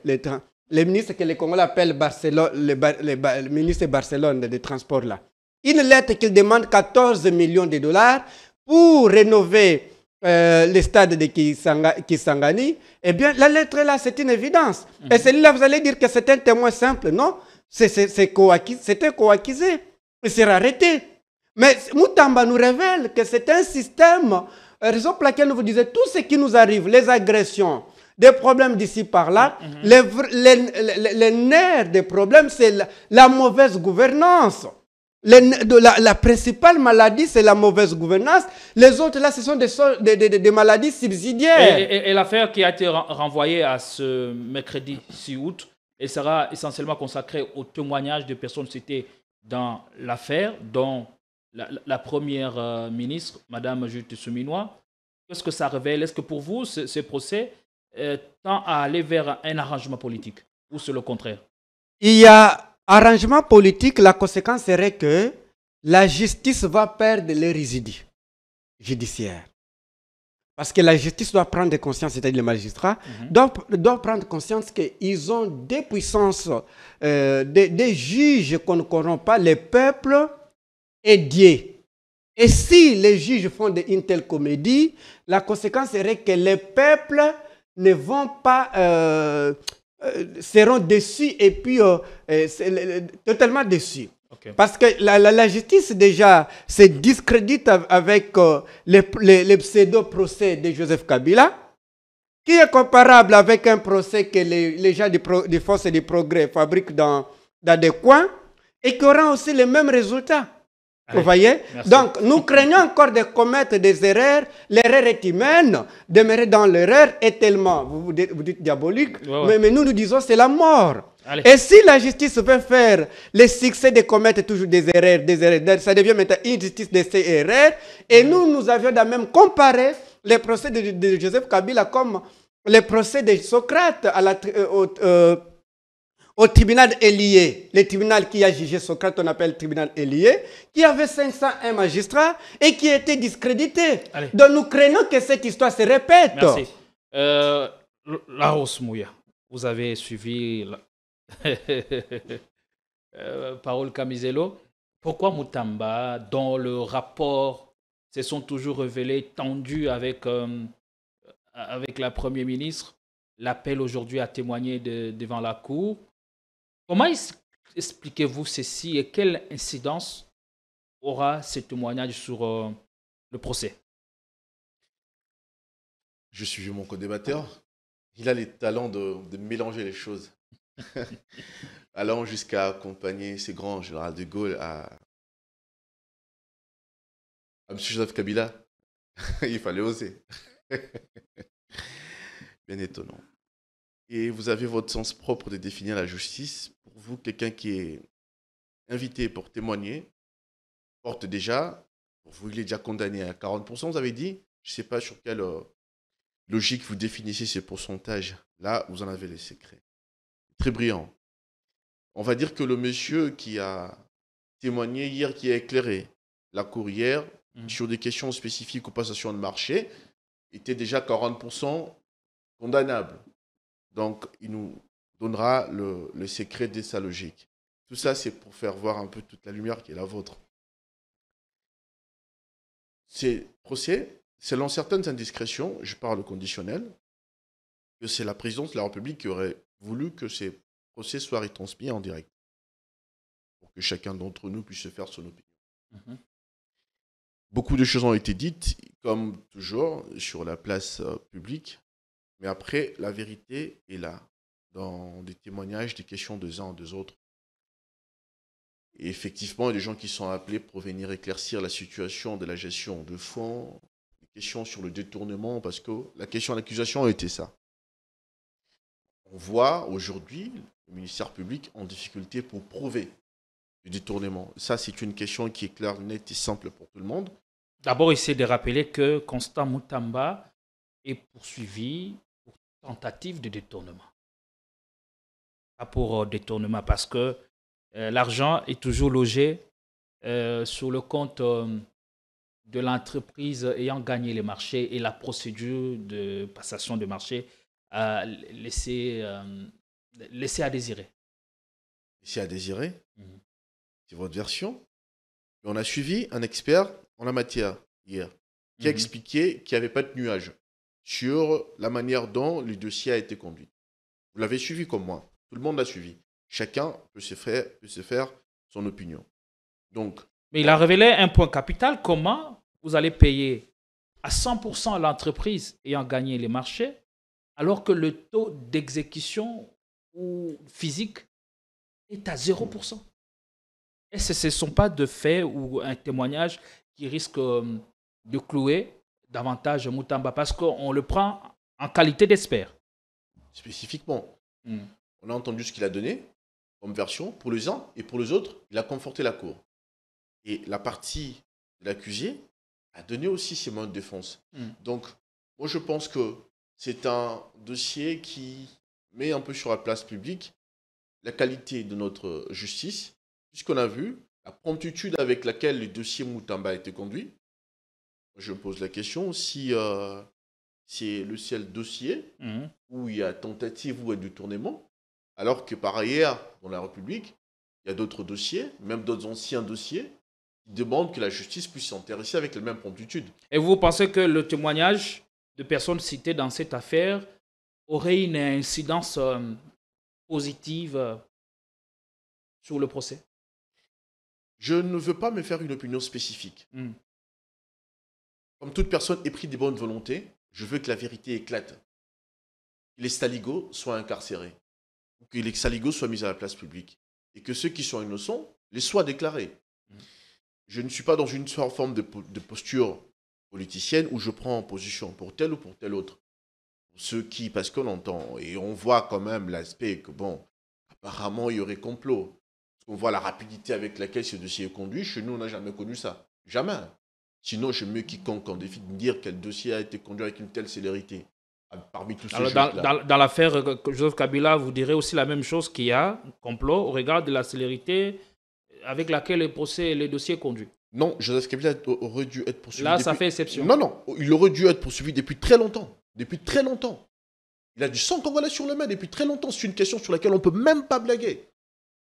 les ministres que les Congolais appellent Barcelone, le ministre de Barcelone des transports là. Une lettre qu'il demande 14 millions de dollars pour rénover le stade de Kisangani. Eh bien, la lettre là, c'est une évidence. Et celui-là, vous allez dire que c'est un témoin simple, non? C'est un co-accusé. Il sera arrêté. Mais Moutamba nous révèle que c'est un système, raison pour laquelle nous vous disons, tout ce qui nous arrive, les agressions, des problèmes d'ici par là, les nerfs des problèmes, c'est la mauvaise gouvernance. La principale maladie, c'est la mauvaise gouvernance. Les autres, là, ce sont des maladies subsidiaires. Et l'affaire qui a été renvoyée à ce mercredi 6 août, elle sera essentiellement consacrée au témoignage de personnes citées dans l'affaire, dont la première ministre, Mme Judith Souminois. Qu'est-ce que ça révèle? Est-ce que pour vous, ce procès tend à aller vers un arrangement politique ou c'est le contraire? Il y a arrangement politique, la conséquence serait que la justice va perdre les résidus judiciaires. Parce que la justice doit prendre conscience, c'est-à-dire les magistrats, doivent prendre conscience qu'ils ont des puissances, des juges qu'on ne corrompt pas, les peuples et Dieu. Et si les juges font une telle comédie, la conséquence serait que les peuples ne vont pas, seront déçus et puis totalement déçus. Okay. Parce que la justice déjà se discrédite avec les pseudo-procès de Joseph Kabila, qui est comparable avec un procès que les gens des forces du progrès fabriquent dans des coins et qui aura aussi les mêmes résultats. Vous voyez? Merci. Donc, nous craignons encore de commettre des erreurs. L'erreur est humaine. Demeurer dans l'erreur est tellement, vous dites diabolique, mais nous disons c'est la mort. Allez. Et si la justice veut faire le succès de commettre toujours des erreurs, ça devient maintenant une justice de ces erreurs. Et nous avions même comparé les procès de Joseph Kabila comme les procès de Socrate au tribunal Élié, le tribunal qui a jugé Socrate, on appelle le tribunal Élié, qui avait 501 magistrats et qui était discrédité. Allez. Donc nous craignons que cette histoire se répète. Merci. Laros Mouya, vous avez suivi Parole Camisello. Pourquoi Moutamba, dont le rapport se sont toujours révélés tendus avec la Première ministre, l'appelle aujourd'hui à témoigner devant la Cour? Comment expliquez-vous ceci et quelle incidence aura ce témoignage sur le procès? Je suis mon co-débatteur. Il a les talents de mélanger les choses. Allant jusqu'à accompagner ce grand général de Gaulle à M. Joseph Kabila. Il fallait oser. Bien étonnant. Et vous avez votre sens propre de définir la justice. Pour vous, quelqu'un qui est invité pour témoigner porte déjà, pour vous, il est déjà condamné à 40%, vous avez dit. Je ne sais pas sur quelle logique vous définissez ces pourcentages. Là, vous en avez les secrets. Très brillant. On va dire que le monsieur qui a témoigné hier, qui a éclairé la cour hier sur des questions spécifiques aux passations de marché, était déjà 40% condamnable. Donc, il nous donnera le secret de sa logique. Tout ça, c'est pour faire voir un peu toute la lumière qui est la vôtre. Ces procès, selon certaines indiscrétions, je parle conditionnel, que c'est la présidence de la République qui aurait voulu que ces procès soient retransmis en direct, pour que chacun d'entre nous puisse se faire son opinion. Beaucoup de choses ont été dites, comme toujours, sur la place publique, mais après, la vérité est là, dans des témoignages, des questions des uns des autres. Et effectivement, il y a des gens qui sont appelés pour venir éclaircir la situation de la gestion de fonds, des questions sur le détournement, parce que la question de l'accusation était ça. On voit aujourd'hui le ministère public en difficulté pour prouver le détournement. Ça, c'est une question qui est claire, nette et simple pour tout le monde. D'abord, essayer de rappeler que Constant Moutamba est poursuivi pour tentative de détournement. Pas pour détournement, parce que l'argent est toujours logé sur le compte de l'entreprise ayant gagné les marchés, et la procédure de passation de marché a laissé à désirer. Laissé à désirer? C'est votre version. Et on a suivi un expert en la matière hier qui a expliqué qu'il n'y avait pas de nuage sur la manière dont le dossier a été conduit. Vous l'avez suivi comme moi. Tout le monde l'a suivi. Chacun peut se faire son opinion. Donc, mais il a révélé un point capital. Comment vous allez payer à 100% l'entreprise ayant gagné les marchés, alors que le taux d'exécution ou physique est à 0%. Et ce ne sont pas de faits ou un témoignage qui risque de clouer davantage Moutamba, parce qu'on le prend en qualité d'expert. Spécifiquement, on a entendu ce qu'il a donné comme version pour les uns, et pour les autres, il a conforté la cour. Et la partie de l'accusé a donné aussi ses moyens de défense. Donc, moi je pense que c'est un dossier qui met un peu sur la place publique la qualité de notre justice, puisqu'on a vu la promptitude avec laquelle le dossier Moutamba a été conduit. Je me pose la question si c'est le seul dossier où il y a tentative ou détournement, alors que par ailleurs, dans la République, il y a d'autres dossiers, même d'autres anciens dossiers, qui demandent que la justice puisse s'intéresser avec la même promptitude. Et vous pensez que le témoignage de personnes citées dans cette affaire aurait une incidence positive sur le procès? Je ne veux pas me faire une opinion spécifique. Comme toute personne éprise des bonnes volontés, je veux que la vérité éclate. Que les saligots soient incarcérés. Que les saligots soient mis à la place publique. Et que ceux qui sont innocents les soient déclarés. Je ne suis pas dans une forme de posture politicienne où je prends position pour tel ou pour tel autre. Pour ceux qui, parce qu'on entend, et on voit quand même l'aspect que, bon, apparemment, il y aurait complot. Parce qu'on voit la rapidité avec laquelle ce dossier est conduit. Chez nous, on n'a jamais connu ça. Jamais. Sinon, je mets quiconque en défi de dire quel dossier a été conduit avec une telle célérité. Parmi tous ces juges-là. Dans l'affaire Joseph Kabila, vous direz aussi la même chose, qu'il y a un complot au regard de la célérité avec laquelle le dossier est conduit. Non, Joseph Kabila aurait dû être poursuivi. Là, ça fait exception. Non, il aurait dû être poursuivi depuis très longtemps. Depuis très longtemps. Il a du sang congolais sur le main depuis très longtemps. C'est une question sur laquelle on ne peut même pas blaguer.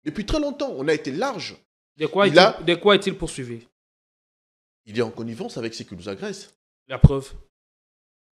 Depuis très longtemps, on a été large. De quoi est-il poursuivi? Il est en connivence avec ceux qui nous agressent. La preuve?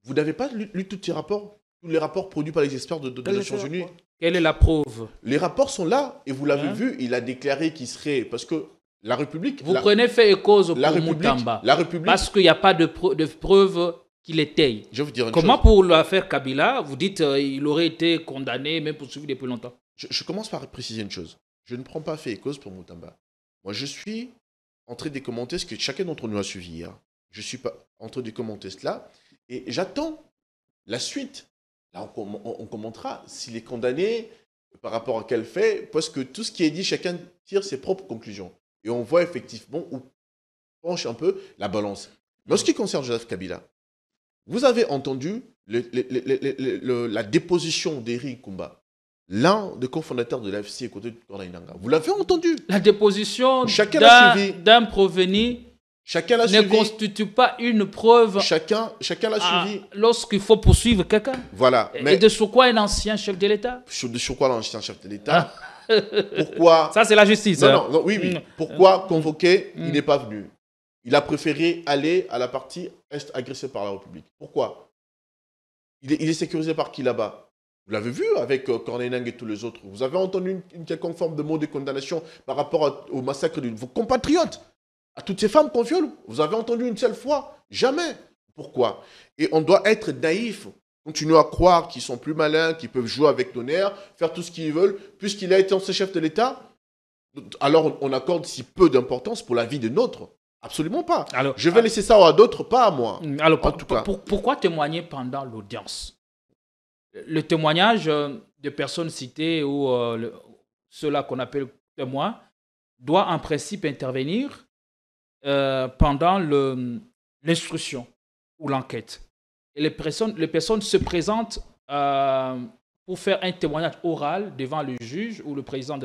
Vous n'avez pas lu tous ces rapports? Tous les rapports produits par les experts de Nations Unies? Quelle est la preuve? Les rapports sont là, et vous l'avez vu, il a déclaré qu'il serait... Parce que la République... Vous prenez fait et cause pour Moutamba. La République... Parce qu'il n'y a pas de preuves qui l'étayent. Je vais vous dire une Comment chose. Pour l'affaire Kabila, vous dites qu'il aurait été condamné, même poursuivi depuis longtemps? Je commence par préciser une chose. Je ne prends pas fait et cause pour Moutamba. Moi, je suis en train de commenter ce que chacun d'entre nous a suivi hier. Je suis pas en train de commenter cela, et j'attends la suite. Là, on commentera s'il est condamné, par rapport à quel fait, parce que tout ce qui est dit, chacun tire ses propres conclusions. Et on voit effectivement où penche un peu la balance. Mais en ce qui concerne Joseph Kabila, vous avez entendu la déposition d'Éric Kumba, l'un des cofondateurs de l'AFC côté de Corneille Nangaa. Vous l'avez entendu? La déposition d'un provenu ne constitue pas une preuve. Chacun l'a suivi. Lorsqu'il faut poursuivre quelqu'un. Voilà. Et de sur quoi un ancien chef de l'État? De sur quoi l'ancien chef de l'État? Pourquoi? Ça, c'est la justice. Non, oui. Pourquoi convoquer? Il n'est pas venu. Il a préféré aller à la partie est agressée par la République. Pourquoi? Il est sécurisé par qui là-bas? Vous l'avez vu avec Corneille Nangaa et tous les autres. Vous avez entendu une quelconque forme de mot de condamnation par rapport au massacre de vos compatriotes? À toutes ces femmes qu'on viole, vous avez entendu une seule fois? Jamais. Pourquoi? Et on doit être naïf, continuer à croire qu'ils sont plus malins, qu'ils peuvent jouer avec nos nerfs, faire tout ce qu'ils veulent, puisqu'il a été ancien chef de l'État. Alors on accorde si peu d'importance pour la vie de nôtres? Absolument pas. Alors, je vais laisser ça à d'autres, pas à moi. Alors, en tout cas. Pourquoi témoigner pendant l'audience? Le témoignage de personnes citées ou ceux-là qu'on appelle témoins doit en principe intervenir pendant l'instruction ou l'enquête. Et les personnes se présentent pour faire un témoignage oral devant le juge ou le président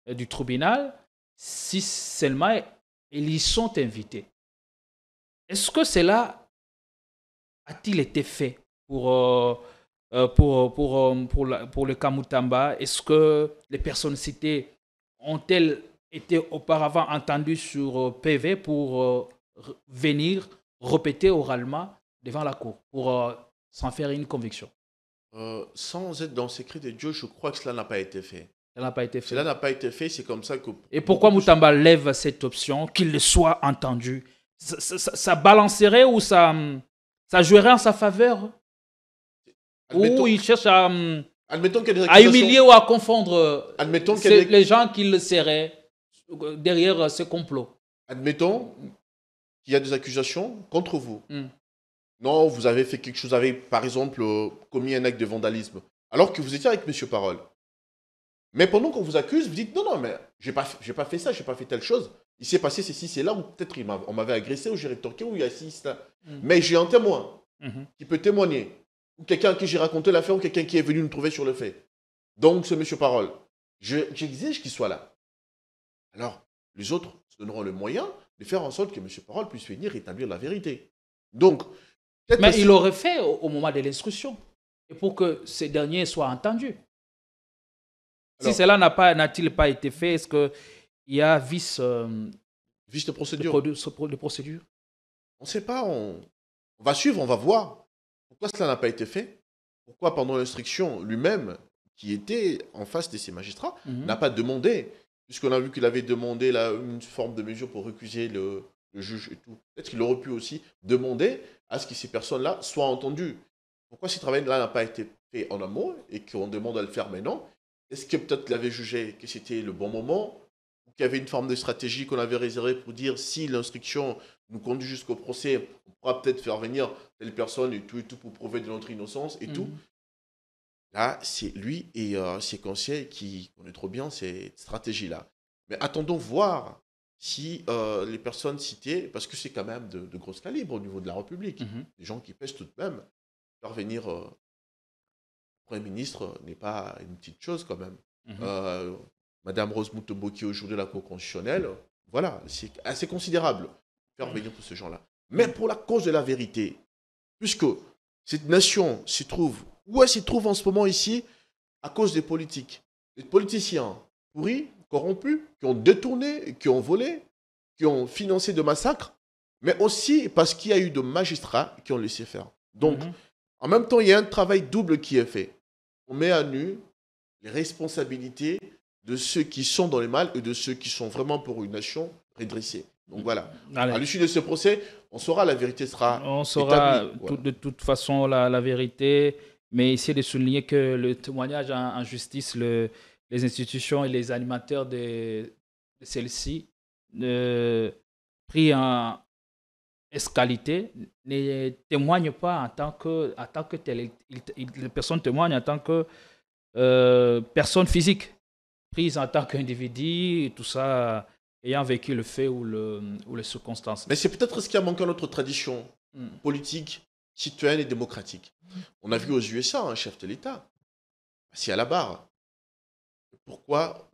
du tribunal, si seulement ils y sont invités. Est-ce que cela a-t-il été fait pour le cas Moutamba? Est-ce que les personnes citées ont-elles été auparavant entendues sur PV pour venir répéter oralement devant la cour, pour s'en faire une conviction? Sans être dans le secret de Dieu, je crois que cela n'a pas été fait. Ça n'a pas été fait. Cela n'a pas été fait, c'est comme ça que... Et pourquoi Moutamba lève cette option, qu'il le soit entendu? Ça balancerait ou ça jouerait en sa faveur? Ou il cherche à humilier ou à confondre les gens qui le seraient derrière ce complot? Admettons qu'il y a des accusations contre vous. Non, vous avez fait quelque chose, vous avez par exemple commis un acte de vandalisme, alors que vous étiez avec M. Parole. Mais pendant qu'on vous accuse, vous dites non, mais j'ai pas fait ça, j'ai pas fait telle chose. Il s'est passé ceci, c'est là, ou peut-être on m'avait agressé, ou j'ai rétorqué, ou il y a ci, ça. Mais j'ai un témoin qui peut témoigner, ou quelqu'un à qui j'ai raconté l'affaire, ou quelqu'un qui est venu nous trouver sur le fait. Donc, ce monsieur Parole, j'exige qu'il soit là. Alors, les autres se donneront le moyen de faire en sorte que monsieur Parole puisse venir établir la vérité. Donc, mais il l'aurait fait au moment de l'instruction, et pour que ces derniers soient entendus. Alors, si cela n'a-t-il pas été fait, est-ce qu'il y a vice de procédure? De procédure? On ne sait pas. On va suivre, on va voir. Pourquoi cela n'a pas été fait? Pourquoi pendant l'instruction, lui-même, qui était en face de ces magistrats, n'a pas demandé, puisqu'on a vu qu'il avait demandé une forme de mesure pour récuser le juge et tout. Peut-être qu'il aurait pu aussi demander à ce que ces personnes-là soient entendues. Pourquoi ce travail-là n'a pas été fait en amont et qu'on demande à le faire maintenant? Est-ce que peut-être qu'il avait jugé que c'était le bon moment, ou qu'il y avait une forme de stratégie qu'on avait réservée pour dire si l'instruction nous conduit jusqu'au procès, on pourra peut-être faire venir telle personne et tout pour prouver de notre innocence et tout. Là, c'est lui et ses conseils qui connaissent trop bien cette stratégie-là. Mais attendons voir si les personnes citées, parce que c'est quand même de gros calibre au niveau de la République, des gens qui pèsent tout de même, faire venir... Premier ministre n'est pas une petite chose quand même. Madame Rose Mutombo qui est aujourd'hui la Cour constitutionnelle, voilà, c'est assez considérable faire venir tous ces gens-là. Mais pour la cause de la vérité, puisque cette nation se trouve Où elle se trouve en ce moment ici? À cause des politiques. Les politiciens pourris, corrompus, qui ont détourné, qui ont volé, qui ont financé de massacres, mais aussi parce qu'il y a eu de magistrats qui ont laissé faire. Donc, en même temps, il y a un travail double qui est fait. On met à nu les responsabilités de ceux qui sont dans le mal et de ceux qui sont vraiment pour une nation redressée. Donc voilà. Allez. À l'issue de ce procès, on saura, la vérité sera on saura de toute façon la vérité, mais essayer de souligner que le témoignage en justice, les institutions et les animateurs de celle-ci, pris en escalité, ne témoignent pas en tant que tel. Les personnes témoignent en tant que personne physique, prise en tant qu'individu, et tout ça, ayant vécu le fait ou les circonstances. Mais c'est peut-être ce qui a manqué à notre tradition politique, citoyenne et démocratique. On a vu aux USA un chef de l'État assis à la barre. Pourquoi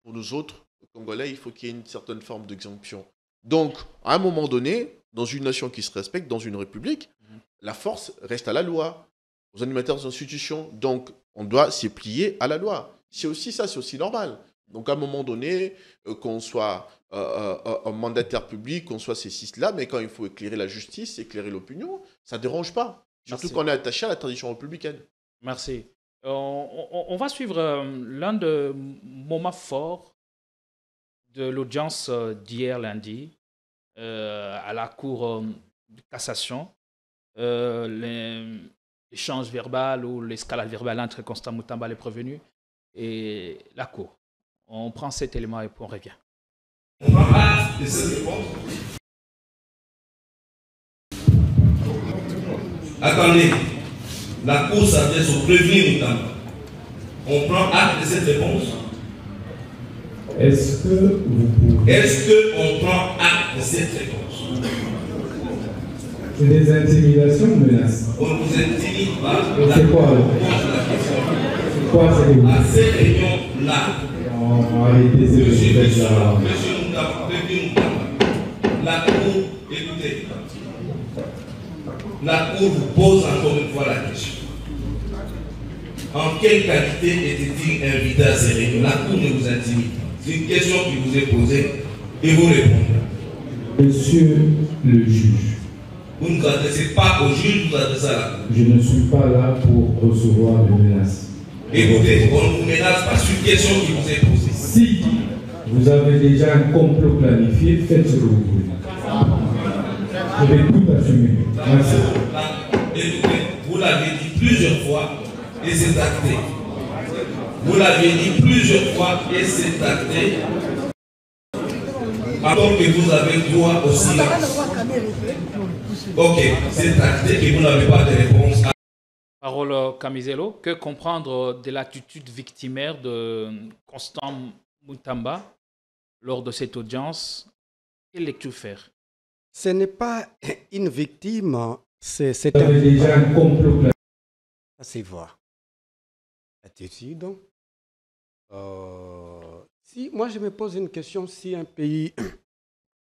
pour nous autres, Congolais, il faut qu'il y ait une certaine forme d'exemption? Donc, à un moment donné, dans une nation qui se respecte, dans une république, la force reste à la loi, aux animateurs des institutions. Donc, on doit s'y plier à la loi. C'est aussi ça, c'est aussi normal. Donc, à un moment donné, qu'on soit un mandataire public, qu'on soit ces six-là, mais quand il faut éclairer la justice, éclairer l'opinion, ça ne dérange pas. Surtout qu'on est attaché à la tradition républicaine. Merci. On va suivre l'un des moments forts de l'audience d'hier lundi à la Cour de cassation. L'échange verbal ou l'escalade verbale entre Constant Moutamba, les prévenus, et la Cour. On prend cet élément et puis on revient. On prend acte de cette réponse. Attendez, la Cour s'adresse au prévenu Moutamba. On prend acte de cette réponse. Est-ce qu'on prend acte de cette réponse? C'est des intimidations ou menaces? On ne vous intimide pas. C'est quoi alors? Quoi c'est à cette réunion-là, Monsieur Moutamba, la Cour, écoutez, la Cour vous pose encore une fois la question. En quelle qualité était-il invité à ces réunions? La Cour ne vous intimide pas. C'est une question qui vous est posée et vous répondez. Monsieur le juge. Vous ne vous adressez pas au juge, vous vous adressez à la Cour. Je ne suis pas là pour recevoir de menaces. Écoutez, on ne vous menace pas sur une question qui vous est posée. Si vous avez déjà un complot planifié, faites ce que vous voulez. Je vais tout assumer. Merci. Écoutez, vous l'avez dit plusieurs fois et c'est acté. Vous l'avez dit plusieurs fois et c'est acté. Alors que vous avez droit au silence. Ok, c'est acté que vous n'avez pas de réponse. Parole Camisello, que comprendre de l'attitude victimaire de Constant Moutamba lors de cette audience? Quelle lecture faire? Ce n'est pas une victime, c'est déjà un complot. Ça c'est voir. L'attitude. Si moi je me pose une question, si un pays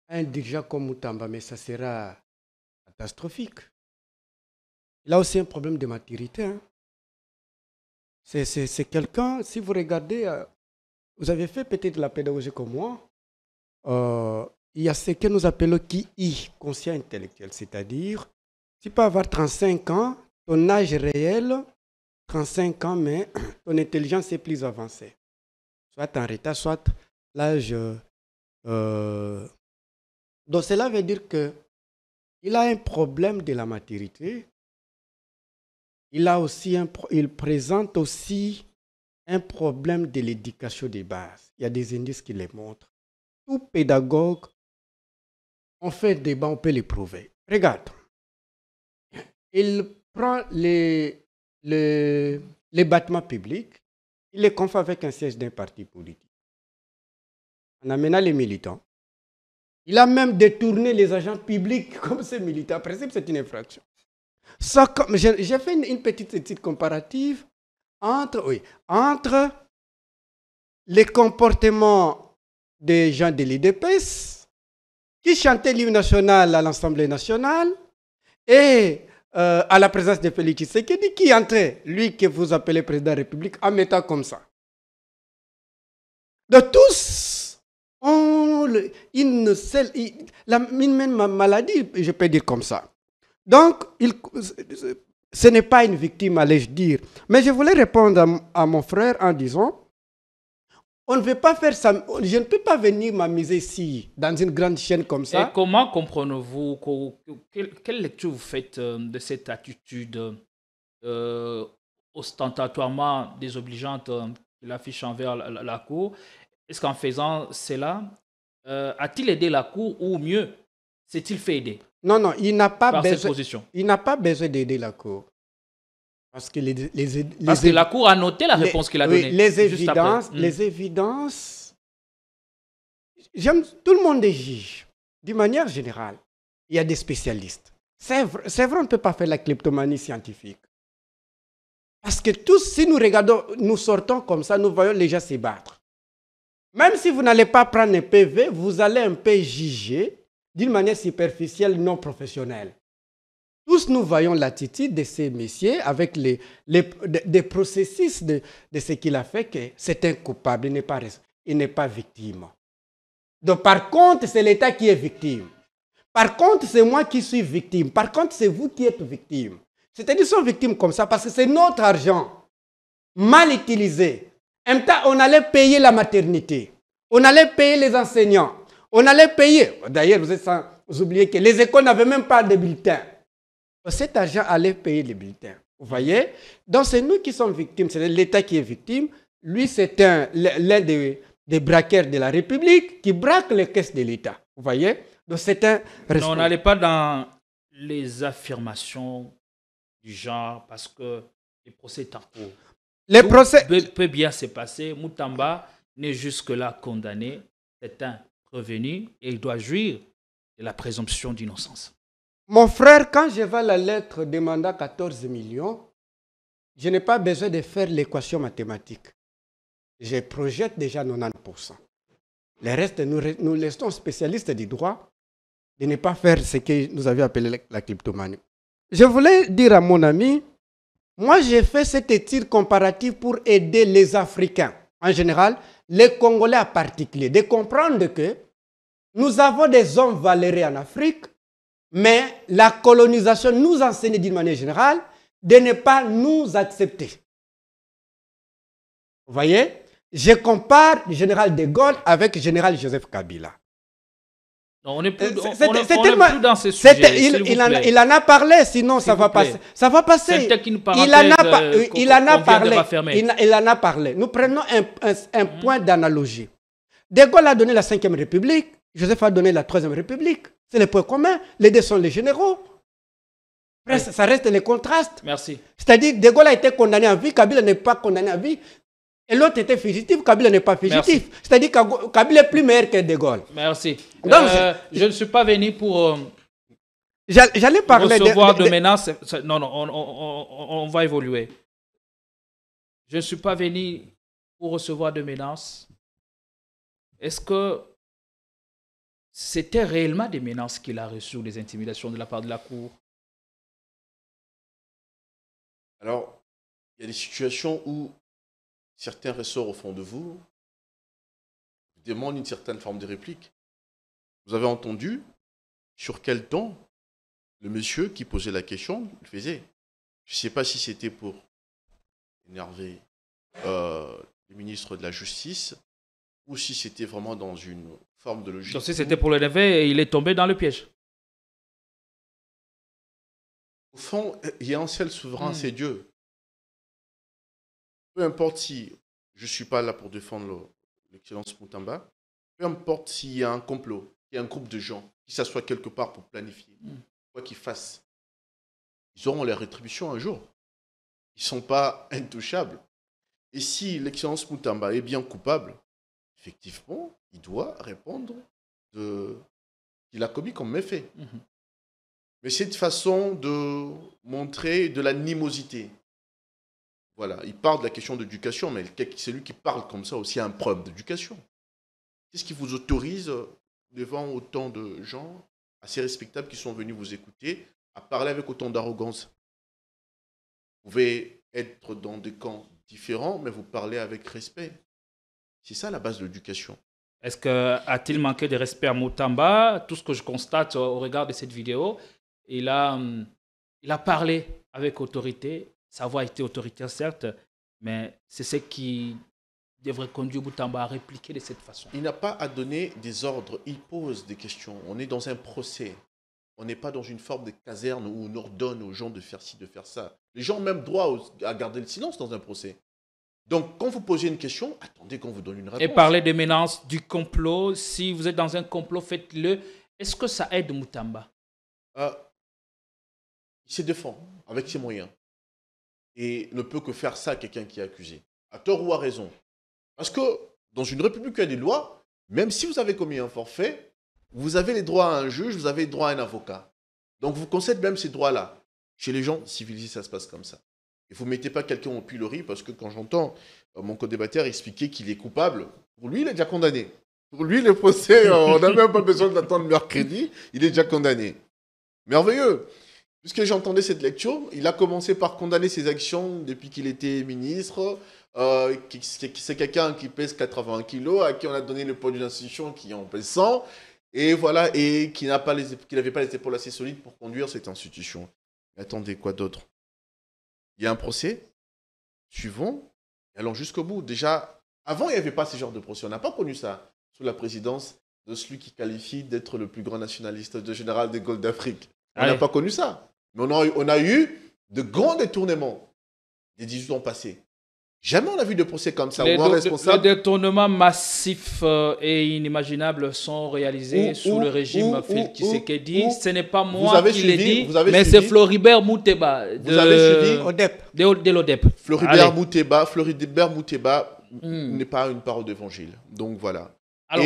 a un dirigeant comme Moutamba, mais ça sera catastrophique. Il a aussi un problème de maturité. Hein. C'est quelqu'un, si vous regardez, vous avez fait peut-être de la pédagogie comme moi, il y a ce que nous appelons QI, conscient intellectuel, c'est-à-dire, tu peux avoir 35 ans, ton âge réel, 35 ans, mais ton intelligence est plus avancée. Soit en retard, soit l'âge... Donc cela veut dire qu'il a un problème de la maturité. Il présente aussi un problème de l'éducation de base. Il y a des indices qui les montrent. Tout pédagogue, on fait des débats, on peut les prouver. Regarde, il prend les bâtiments publics, il les confond avec un siège d'un parti politique. En amenant les militants. Il a même détourné les agents publics comme ces militants. En principe, c'est une infraction. J'ai fait une petite étude comparative entre les comportements des gens de l'IDPS qui chantaient l'hymne national à l'Assemblée nationale et à la présence de Félix Tshisekedi qui entrait, lui que vous appelez président de la République, en mettant comme ça. De tous, une même maladie, je peux dire comme ça. Donc, ce n'est pas une victime, allais-je dire. Mais je voulais répondre à mon frère en disant, on ne veut pas faire ça, je ne peux pas venir m'amuser ici, dans une grande chaîne comme ça. Et comment comprenez-vous, quelle lecture vous faites de cette attitude ostentatoirement désobligeante qu'il affiche envers la Cour? Est-ce qu'en faisant cela, a-t-il aidé la Cour ou mieux, s'est-il fait aider? Non, il n'a pas besoin d'aider la Cour. Parce que la Cour a noté la réponse qu'il a donnée. Les évidences, tout le monde est juge. D'une manière générale, il y a des spécialistes. C'est vrai, on ne peut pas faire la kleptomanie scientifique. Parce que tous, si nous regardons, nous sortons comme ça, nous voyons les gens se battre. Même si vous n'allez pas prendre un PV, vous allez un peu juger d'une manière superficielle, non professionnelle. Tous nous voyons l'attitude de ces messieurs avec des processus de ce qu'il a fait, que c'est un coupable, il n'est pas victime. Donc par contre, c'est l'État qui est victime. Par contre, c'est moi qui suis victime. Par contre, c'est vous qui êtes victime. C'est-à-dire qu'ils sont victimes comme ça parce que c'est notre argent mal utilisé. En même temps, on allait payer la maternité. On allait payer les enseignants. On allait payer. D'ailleurs, vous oubliez que les écoles n'avaient même pas de bulletins. Cet argent allait payer les bulletins. Vous voyez? Donc, c'est nous qui sommes victimes. C'est l'État qui est victime. Lui, c'est l'un des braqueurs de la République qui braque les caisses de l'État. Vous voyez? Donc, c'est un... Non, on n'allait pas dans les affirmations du genre parce que les procès sont en cours. Les procès... peut bien se passer. Moutamba n'est jusque-là condamné. C'est un prévenu et il doit jouir de la présomption d'innocence. Mon frère, quand je vois la lettre demandant 14 millions, je n'ai pas besoin de faire l'équation mathématique. Je projette déjà 90%. Le reste, nous restons spécialistes du droit de ne pas faire ce que nous avions appelé la kleptomanie. Je voulais dire à mon ami, moi j'ai fait cette étude comparative pour aider les Africains, en général, les Congolais en particulier, de comprendre que nous avons des hommes valeureux en Afrique, mais la colonisation nous enseigne d'une manière générale de ne pas nous accepter. Vous voyez? Je compare le général de Gaulle avec le général Joseph Kabila. Non, on n'est plus, plus dans ce sujet. Il en a parlé, sinon ça va passer. Ça va passer. Il en a parlé. Nous prenons un point d'analogie. De Gaulle a donné la 5e République, Joseph a donné la 3e République. C'est le point commun. Les deux sont les généraux. Après, ça reste les contrastes. Merci. C'est-à-dire, De Gaulle a été condamné à vie, Kabila n'est pas condamné à vie. Et l'autre était fugitif, Kabila n'est pas fugitif. C'est-à-dire que Kabila est plus meilleur que De Gaulle. Merci. Donc, je ne suis pas venu pour j'allais parler recevoir de menaces. Non, on va évoluer. Je ne suis pas venu pour recevoir de menaces. Est-ce que c'était réellement des menaces qu'il a reçues ou des intimidations de la part de la Cour? Alors, il y a des situations où certains ressorts au fond de vous demandent une certaine forme de réplique. Vous avez entendu sur quel ton le monsieur qui posait la question le faisait. Je ne sais pas si c'était pour énerver le ministre de la Justice ou si c'était vraiment dans une forme de logique. Donc si c'était pour l'énerver, il est tombé dans le piège. Au fond, il y a un seul souverain, c'est Dieu. Peu importe si je ne suis pas là pour défendre l'excellence Moutamba, peu importe s'il y a un complot, il y a un groupe de gens qui s'assoient quelque part pour planifier, quoi qu'ils fassent, ils auront leur rétribution un jour. Ils ne sont pas intouchables. Et si l'excellence Moutamba est bien coupable, effectivement, il doit répondre de ce qu'il a commis comme méfait. Mais c'est une façon de montrer de l'animosité. Voilà, il parle de la question d'éducation, mais c'est lui qui parle comme ça aussi à un problème d'éducation. Qu'est-ce qui vous autorise, devant autant de gens assez respectables qui sont venus vous écouter, à parler avec autant d'arrogance. Vous pouvez être dans des camps différents, mais vous parlez avec respect. C'est ça la base de l'éducation. Est-ce qu'a-t-il manqué de respect à Moutamba? Tout ce que je constate au regard de cette vidéo, il a parlé avec autorité. Sa voix a été autoritaire, certes, mais c'est ce qui devrait conduire Moutamba à répliquer de cette façon. Il n'a pas à donner des ordres, il pose des questions. On est dans un procès. On n'est pas dans une forme de caserne où on ordonne aux gens de faire ci, de faire ça. Les gens ont même droit à garder le silence dans un procès. Donc, quand vous posez une question, attendez qu'on vous donne une réponse. Et parler des menaces, du complot. Si vous êtes dans un complot, faites-le. Est-ce que ça aide Moutamba? Il se défend avec ses moyens. Et ne peut que faire ça quelqu'un qui est accusé. À tort ou à raison. Parce que dans une république où il y a des lois, même si vous avez commis un forfait, vous avez les droits à un juge, vous avez les droits à un avocat. Donc, vous concédez même ces droits-là. Chez les gens civilisés, ça se passe comme ça. Et vous ne mettez pas quelqu'un au pilori parce que quand j'entends mon co-débatteur expliquer qu'il est coupable, pour lui, il est déjà condamné. Pour lui, le procès, on n'a même pas besoin d'attendre mercredi, il est déjà condamné. Merveilleux. Puisque j'entendais cette lecture, il a commencé par condamner ses actions depuis qu'il était ministre. C'est quelqu'un qui pèse 80 kilos, à qui on a donné le poids d'une institution qui en pèse 100, et voilà, et qui n'avait pas les épaules assez solides pour conduire cette institution. Mais attendez, quoi d'autre? Il y a un procès, suivons, et allons jusqu'au bout. Déjà, avant, il n'y avait pas ce genre de procès. On n'a pas connu ça sous la présidence de celui qui qualifie d'être le plus grand nationaliste de général de Gaulle d'Afrique. On n'a pas connu ça. Mais on a eu de grands détournements des 18 ans passés. Jamais on a vu de procès comme ça. Les détournements massifs et inimaginables sont réalisés sous le régime Félix Tshisekedi. Ce n'est pas moi qui l'ai dit, mais c'est Floribert Mouteba de l'ODEP. Floribert Mouteba n'est pas une parole d'évangile. Donc voilà. Alors,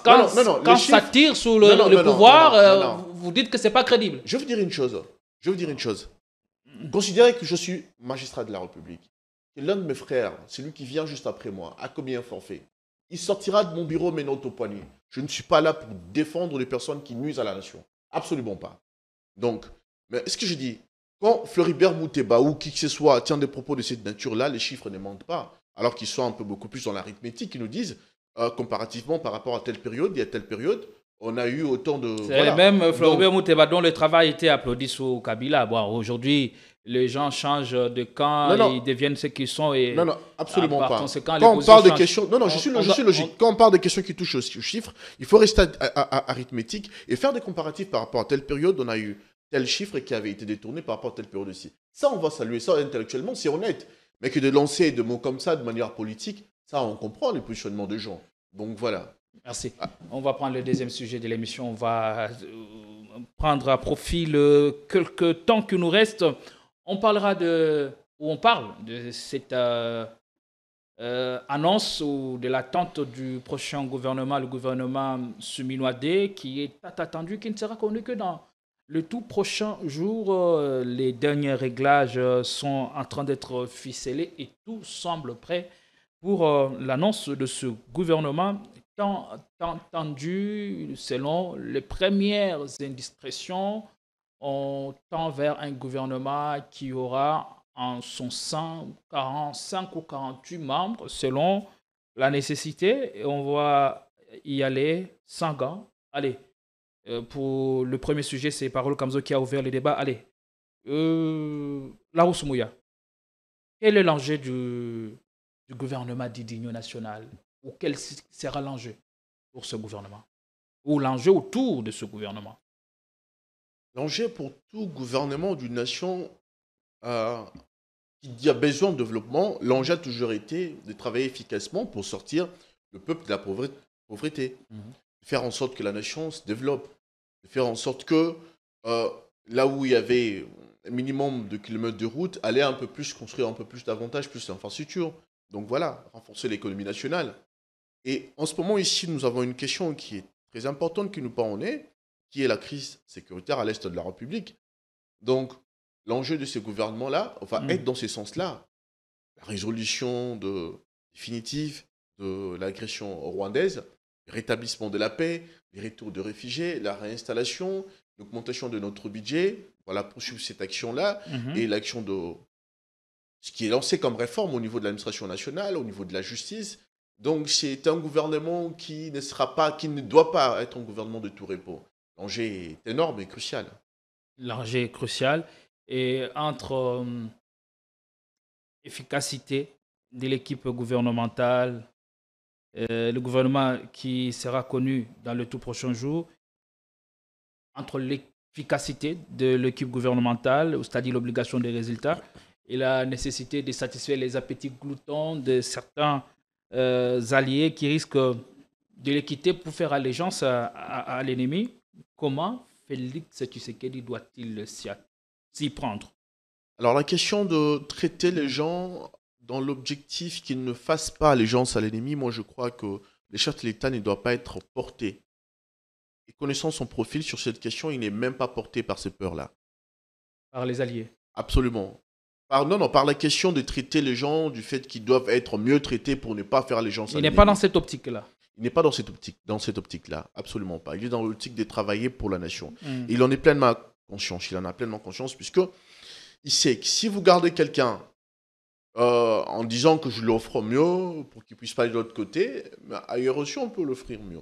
quand ça tire sous le pouvoir, vous dites que ce n'est pas crédible. Je vais vous dire une chose. Considérez que je suis magistrat de la République. Et l'un de mes frères, celui qui vient juste après moi, a commis un forfait. Il sortira de mon bureau mes notes au poignet. Je ne suis pas là pour défendre les personnes qui nuisent à la nation. Absolument pas. Donc, mais ce que je dis, quand Floribert Mouteba ou qui que ce soit tient des propos de cette nature-là, les chiffres ne mentent pas. Alors qu'ils sont un peu beaucoup plus dans l'arithmétique, ils nous disent, comparativement par rapport à telle période, il y a telle période, on a eu autant de... C'est voilà. Même Floribert Mouteba dont le travail était applaudi sous Kabila. Bon, aujourd'hui, les gens changent de camp, ils deviennent ce qu'ils sont. Et non, absolument pas. Quand on parle de questions... je suis logique. Quand on parle de questions qui touchent aux chiffres, il faut rester arithmétique et faire des comparatifs par rapport à telle période, on a eu tel chiffre qui avait été détourné par rapport à telle période aussi. Ça, on va saluer ça intellectuellement, c'est honnête. Mais que de lancer des mots comme ça de manière politique, ça, on comprend les positionnements des gens. Donc voilà. Merci. On va prendre le deuxième sujet de l'émission. On va prendre à profit le quelques temps qui nous reste. On parle de cette annonce ou de l'attente du prochain gouvernement, le gouvernement Suminoadé, qui est attendu, qui ne sera connu que dans le tout prochain jour. Les derniers réglages sont en train d'être ficelés et tout semble prêt pour l'annonce de ce gouvernement tant tendu. Selon les premières indiscrétions, on tend vers un gouvernement qui aura en son sein 45 ou 48 membres selon la nécessité. Et on va y aller sans gants. Allez, pour le premier sujet, c'est Parole Kamzo qui a ouvert le débat. Allez, Larousse Mouya, quel est l'enjeu du gouvernement d'Union nationale? Ou quel sera l'enjeu pour ce gouvernement? Ou l'enjeu autour de ce gouvernement? L'enjeu pour tout gouvernement d'une nation qui a besoin de développement, l'enjeu a toujours été de travailler efficacement pour sortir le peuple de la pauvreté. De faire en sorte que la nation se développe. De faire en sorte que là où il y avait un minimum de kilomètres de route, aller un peu plus, construire un peu plus davantage, plus d'infrastructures. Donc voilà, renforcer l'économie nationale. Et en ce moment ici, nous avons une question qui est très importante, qui nous pend au nez, qui est la crise sécuritaire à l'est de la République. Donc, l'enjeu de ce gouvernement-là va être dans ce sens-là. La résolution définitive de l'agression rwandaise, le rétablissement de la paix, les retours de réfugiés, la réinstallation, l'augmentation de notre budget, voilà, poursuivre cette action-là, et l'action de ce qui est lancé comme réforme au niveau de l'administration nationale, au niveau de la justice. Donc, c'est un gouvernement qui ne doit pas être un gouvernement de tout repos. L'enjeu est énorme et crucial. L'enjeu est crucial. Et entre efficacité de l'équipe gouvernementale, le gouvernement qui sera connu dans le tout prochain jour, entre l'efficacité de l'équipe gouvernementale, c'est-à-dire l'obligation des résultats, et la nécessité de satisfaire les appétits gloutons de certains alliés qui risquent de les quitter pour faire allégeance à l'ennemi, comment Félix Tshisekedi doit-il s'y prendre? Alors la question de traiter les gens dans l'objectif qu'ils ne fassent pas allégeance à l'ennemi, moi je crois que le chef de l'État ne doit pas être porté. Et connaissant son profil sur cette question, il n'est même pas porté par ces peurs-là. Par les alliés? Absolument. Par la question de traiter les gens du fait qu'ils doivent être mieux traités pour ne pas faire allégeance à l'ennemi. Il n'est pas dans cette optique-là. Il n'est pas dans cette optique-là, absolument pas. Il est dans l'optique de travailler pour la nation. Il en est pleinement conscient. Il en a pleinement conscience puisque il sait que si vous gardez quelqu'un en disant que je l'offre mieux pour qu'il puisse pas aller de l'autre côté, mais ailleurs aussi on peut l'offrir mieux.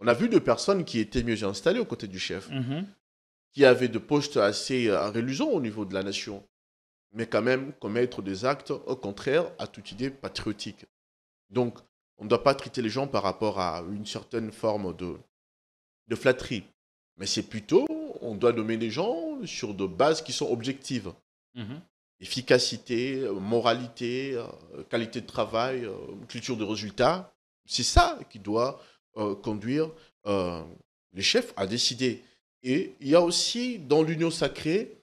On a vu des personnes qui étaient mieux installées aux côtés du chef, qui avaient des postes assez reluisants au niveau de la nation, mais quand même commettre des actes au contraire à toute idée patriotique. Donc, on ne doit pas traiter les gens par rapport à une certaine forme de flatterie. Mais c'est plutôt, on doit nommer les gens sur des bases qui sont objectives. Efficacité, moralité, qualité de travail, culture de résultats. C'est ça qui doit conduire les chefs à décider. Et il y a aussi dans l'union sacrée,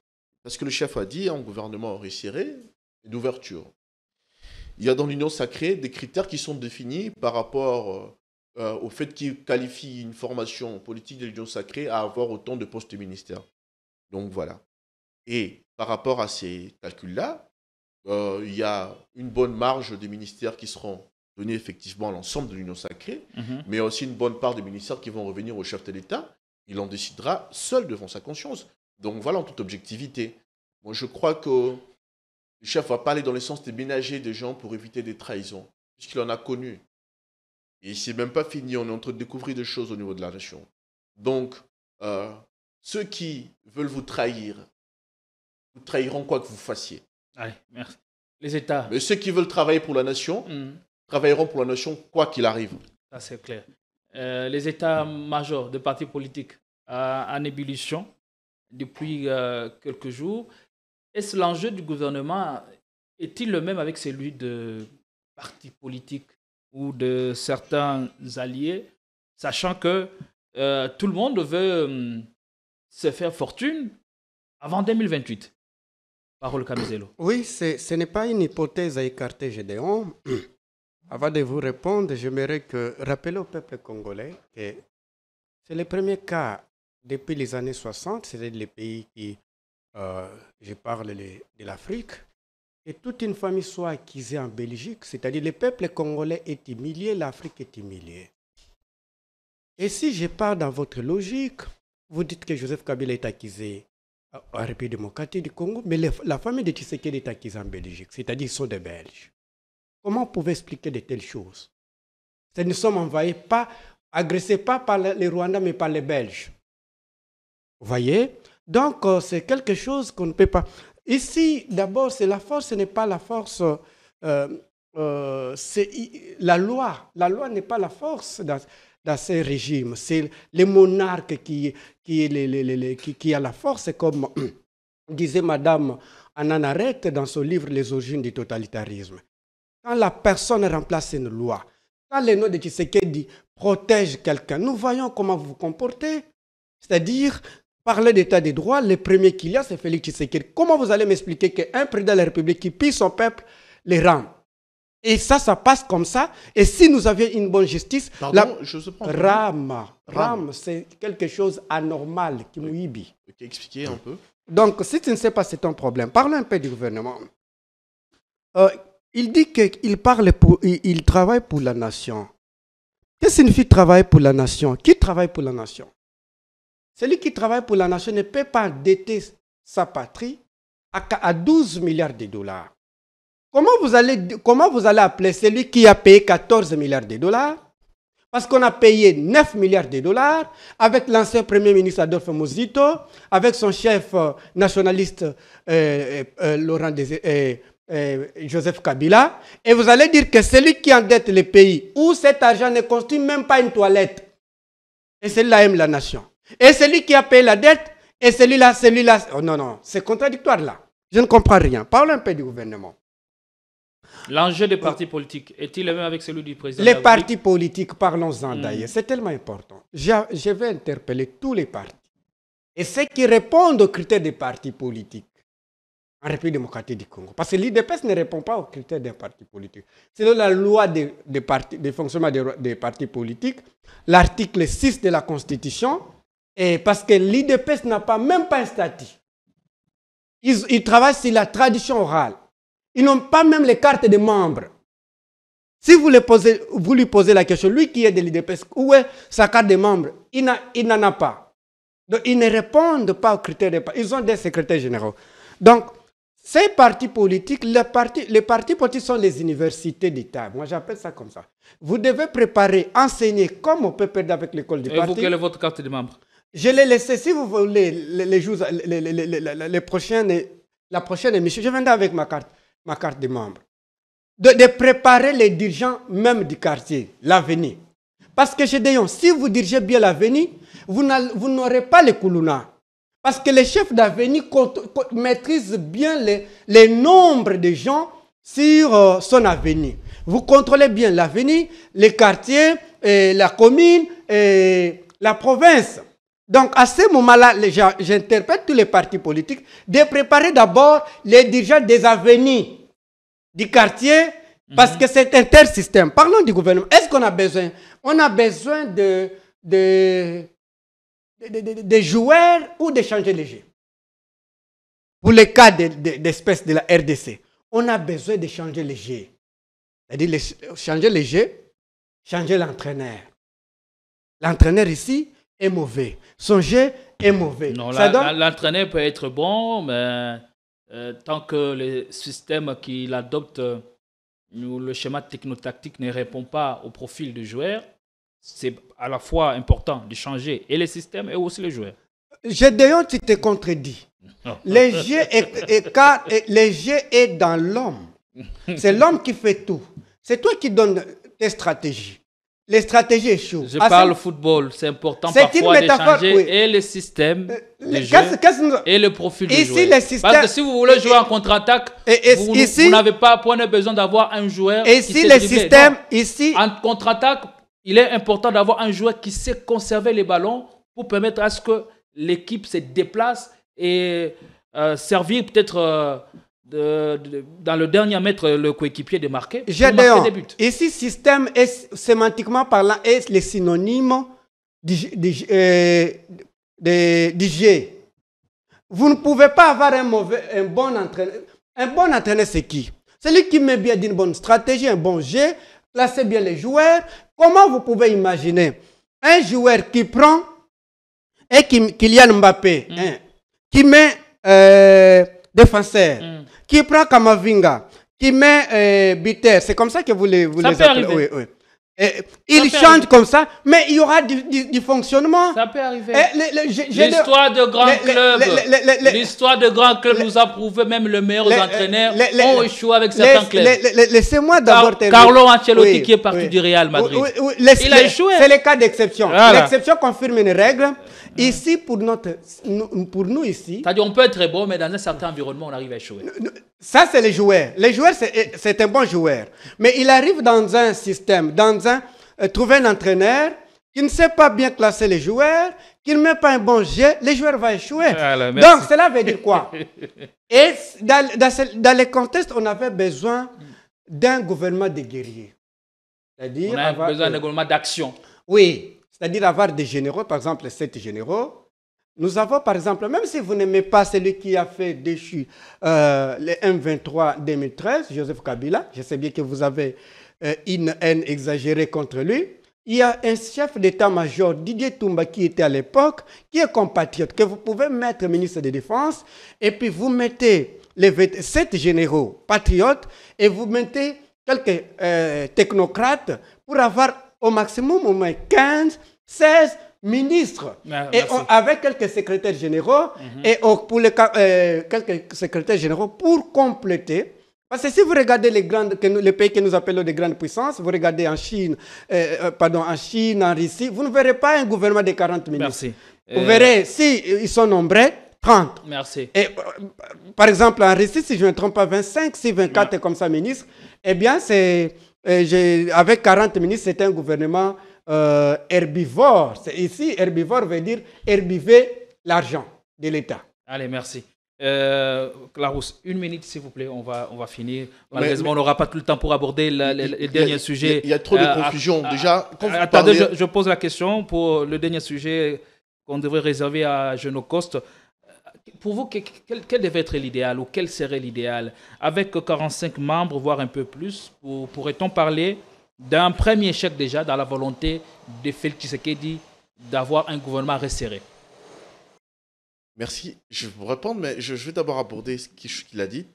parce que le chef a dit, un gouvernement resserré et d'ouverture. Il y a dans l'union sacrée des critères qui sont définis par rapport au fait qu'il qualifie une formation politique de l'union sacrée à avoir autant de postes de ministère. Donc voilà. Et par rapport à ces calculs-là, il y a une bonne marge des ministères qui seront donnés effectivement à l'ensemble de l'union sacrée, mais aussi une bonne part des ministères qui vont revenir au chef de l'État. Il en décidera seul devant sa conscience. Donc voilà, en toute objectivité. Moi, je crois que le chef ne va pas aller dans le sens de ménager des gens pour éviter des trahisons, puisqu'il en a connu. Et c'est même pas fini, on est en train de découvrir des choses au niveau de la nation. Donc, ceux qui veulent vous trahiront quoi que vous fassiez. Allez, merci. Les États. Mais ceux qui veulent travailler pour la nation, travailleront pour la nation quoi qu'il arrive. Ça, c'est clair. Les états-majors de partis politiques en ébullition depuis quelques jours. Est-ce l'enjeu du gouvernement est-il le même avec celui de partis politiques ou de certains alliés, sachant que tout le monde veut se faire fortune avant 2028? Parole Kamizelo. Oui, ce n'est pas une hypothèse à écarter, Gédéon. Avant de vous répondre, j'aimerais rappeler au peuple congolais que c'est le premier cas depuis les années 60, c'est les pays qui, je parle de l'Afrique, que toute une famille soit accusée en Belgique, c'est-à-dire le peuple congolais est humilié, l'Afrique est humiliée. Et si je pars dans votre logique, vous dites que Joseph Kabila est accusé en République démocratique du Congo, mais la famille de Tshisekedi est accusée en Belgique, c'est-à-dire qu'ils sont des Belges. Comment vous pouvez expliquer de telles choses? Nous sommes envahis, agressés pas par les Rwandais, mais par les Belges. Vous voyez? Donc, c'est quelque chose qu'on ne peut pas... Ici, d'abord, c'est la force, ce n'est pas la force... c'est la loi. La loi n'est pas la force dans ces régimes. C'est les monarques qui a la force, comme disait Madame Anna Arendt dans son livre « Les origines du totalitarisme ». Quand la personne remplace une loi, quand le nom de Tshisekedi protège quelqu'un, nous voyons comment vous vous comportez. C'est-à-dire, parler d'état de droit, le premier qu'il y a, c'est Félix Tshisekedi. Comment vous allez m'expliquer qu'un président de la République qui pille son peuple les rend? Et ça passe comme ça. Et si nous avions une bonne justice... Pardon, je sais pas. Rame, c'est quelque chose anormal qui mouibi. Expliquez un peu. Donc, si tu ne sais pas, c'est ton problème. Parlons un peu du gouvernement. Il dit qu'il travaille pour la nation. Qu'est-ce que signifie travailler pour la nation? Qui travaille pour la nation? Celui qui travaille pour la nation ne peut pas endetter sa patrie à 12 milliards de dollars. Comment vous allez appeler celui qui a payé 14 milliards de dollars? Parce qu'on a payé 9 milliards de dollars avec l'ancien Premier ministre Adolphe Muzito, avec son chef nationaliste Joseph Kabila. Et vous allez dire que celui qui endette le pays, où cet argent ne construit même pas une toilette, et celui-là aime la nation. Et celui qui a payé la dette, et celui-là... Oh non, non, c'est contradictoire là. Je ne comprends rien. Parlons un peu du gouvernement. L'enjeu des partis politiques est-il le même avec celui du président? Les partis politiques, parlons-en d'ailleurs, c'est tellement important. Je vais interpeller tous les partis. Et ceux qui répondent aux critères des partis politiques en République démocratique du Congo. Parce que l'IDPS ne répond pas aux critères des partis politiques. C'est la loi des fonctionnement des partis politiques, l'article 6 de la Constitution, et parce que l'IDPS n'a même pas un statut. Ils travaillent sur la tradition orale. Ils n'ont pas même les cartes de membres. Si vous lui posez la question, lui qui est de l'IDPS, où est sa carte de membre? Il n'en a pas. Donc, ils ne répondent pas aux critères de partis. Ils ont des secrétaires généraux. Donc, ces partis politiques, les partis politiques sont les universités d'État. Moi, j'appelle ça comme ça. Vous devez préparer, enseigner comme on peut perdre avec l'école du parti. Et vous, quelle est votre carte de membre? Je l'ai laissé, si vous voulez, la prochaine émission, je viendrai avec ma carte de membre. De préparer les dirigeants même du quartier, l'avenir. Parce que chez Deyon, si vous dirigez bien l'avenir, vous n'aurez pas les Koulouna. Parce que les chefs d'avenir maîtrisent bien les nombres de gens sur son avenir. Vous contrôlez bien l'avenir, les quartiers, la commune, et la province. Donc, à ce moment-là, j'interpelle tous les partis politiques de préparer d'abord les dirigeants des avenirs du quartier, parce que c'est intersystème. Parlons du gouvernement. Est-ce qu'on a besoin? On a besoin de joueurs ou d'échanger les jeux. Pour les cas d'espèces de la RDC, on a besoin d'échanger les jeux. C'est-à-dire changer les jeux, changer l'entraîneur. L'entraîneur ici est mauvais. Son jeu est mauvais. Non, l'entraîneur peut être bon, mais tant que le système qu'il adopte ou le schéma technotactique ne répond pas au profil du joueur, c'est à la fois important de changer et le système et aussi les joueurs. Gédéon, tu te contredis. Le jeu est dans l'homme. C'est l'homme qui fait tout. C'est toi qui donnes tes stratégies. Les stratégies échouent. Je parle football, c'est important parfois de changer et le système de jeu et le profil du joueur. Parce que si vous voulez jouer en contre-attaque, vous n'avez pas besoin d'avoir un joueur qui sait dribbler. En contre-attaque, il est important d'avoir un joueur qui sait conserver les ballons pour permettre à ce que l'équipe se déplace et servir peut-être dans le dernier mètre le coéquipier de marquer pour marquer des buts. Ici, système est sémantiquement parlant est le synonyme du jeu. Vous ne pouvez pas avoir un bon entraîneur. Un bon entraîneur, c'est qui? Celui qui met bien d'une bonne stratégie, un bon jeu, placez bien les joueurs. Comment vous pouvez imaginer un joueur qui prend et Kylian Mbappé, qui met défenseur, qui prend Kamavinga, qui met Bitter, c'est comme ça que vous les appelez. Oui, oui. Il change comme ça, mais il y aura du fonctionnement. Ça peut arriver. L'histoire de grands clubs nous a prouvé même les meilleurs entraîneurs ont échoué avec certains clubs. Laissez-moi d'abord terminer. Carlo Ancelotti qui est parti du Real Madrid. Il a échoué. C'est le cas d'exception. Voilà. L'exception confirme une règle. Ici, pour nous ici... C'est-à-dire on peut être bon, mais dans un certain environnement, on arrive à échouer. Ça, c'est les joueurs. Les joueurs, c'est un bon joueur. Mais il arrive dans un système, trouver un entraîneur qui ne sait pas bien classer les joueurs, qui ne met pas un bon jeu, les joueurs vont échouer. Alors, donc, cela veut dire quoi? Et dans les contextes, on avait besoin d'un gouvernement de guerriers. On a besoin d'un gouvernement d'action. Oui. C'est-à-dire avoir des généraux, par exemple 7 généraux. Nous avons par exemple, même si vous n'aimez pas celui qui a fait déchu le M23 2013, Joseph Kabila, je sais bien que vous avez une haine exagérée contre lui, il y a un chef d'état-major, Didier Toumba, qui était à l'époque, qui est compatriote, que vous pouvez mettre ministre de Défense, et puis vous mettez les 7 généraux patriotes, et vous mettez quelques technocrates pour avoir au maximum au moins 15, 16 ministres. Et avec quelques secrétaires généraux, et pour les, quelques secrétaires généraux pour compléter. Parce que si vous regardez les pays que nous appelons des grandes puissances, vous regardez en Chine, en Russie, vous ne verrez pas un gouvernement de 40 ministres. Merci. Vous verrez, ils sont nombreux, 30. Merci. Et, par exemple, en Russie, si je ne me trompe pas, 25, si 24 comme ça ministres, eh bien, avec 40 ministres, c'est un gouvernement herbivore. Ici, herbivore veut dire herbiver l'argent de l'État. Allez, merci. Clarous, 1 minute s'il vous plaît, on va finir. Malheureusement, on n'aura pas tout le temps pour aborder les derniers sujets. Il y a trop de confusion. Déjà, attendez, je pose la question pour le dernier sujet qu'on devrait réserver à Jeannot Coste. Pour vous, quel devrait être l'idéal ou quel serait l'idéal? Avec 45 membres, voire un peu plus, pourrait-on parler d'un premier échec déjà dans la volonté de Félix Tshisekedi d'avoir un gouvernement resserré? Merci. Je vais vous répondre, mais je vais d'abord aborder ce qu'il a dit.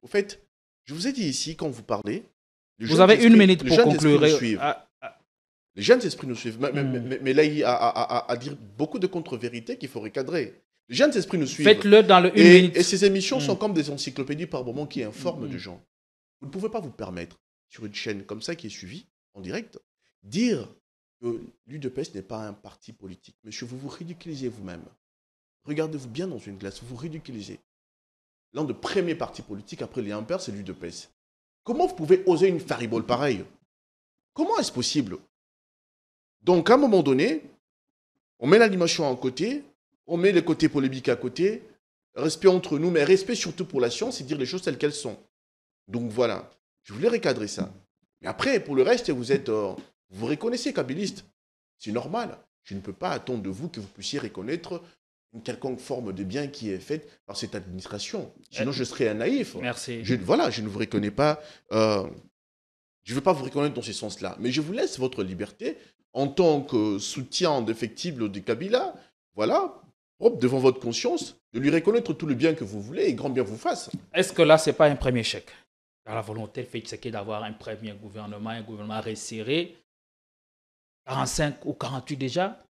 Au fait, je vous ai dit ici, quand vous parlez... Vous avez 1 minute pour conclure. Les jeunes esprits nous suivent. Mais là, il y a à dire beaucoup de contre-vérités qu'il faut recadrer. Les jeunes esprits nous suivent. Faites-le dans le 1 minute. Et ces émissions sont comme des encyclopédies par moment qui informent des gens. Vous ne pouvez pas vous permettre, sur une chaîne comme ça qui est suivie, en direct, dire que l'UDPS n'est pas un parti politique. Monsieur, vous vous ridiculisez vous-même. Regardez-vous bien dans une glace, vous vous ridiculisez. L'un des premiers partis politiques après les Impères, c'est l'UDPS. Comment vous pouvez oser une faribole pareille? Comment est-ce possible? Donc, à un moment donné, on met l'animation à côté, on met les côtés polémiques à côté, respect entre nous, mais respect surtout pour la science et dire les choses telles qu'elles sont. Donc voilà, je voulais recadrer ça. Mais après, pour le reste, vous reconnaissez kabiliste. C'est normal. Je ne peux pas attendre de vous que vous puissiez reconnaître une quelconque forme de bien qui est faite par cette administration. Sinon, je serais un naïf. Merci. Je ne vous reconnais pas. Je ne veux pas vous reconnaître dans ce sens-là. Mais je vous laisse votre liberté en tant que soutien indéfectible de Kabila. Voilà, propre devant votre conscience, de lui reconnaître tout le bien que vous voulez et grand bien vous fasse. Est-ce que là, ce n'est pas un premier échec? Dans la volonté de Félix Tshisekedi d'avoir un premier gouvernement, un gouvernement resserré, 45 ou 48 déjà,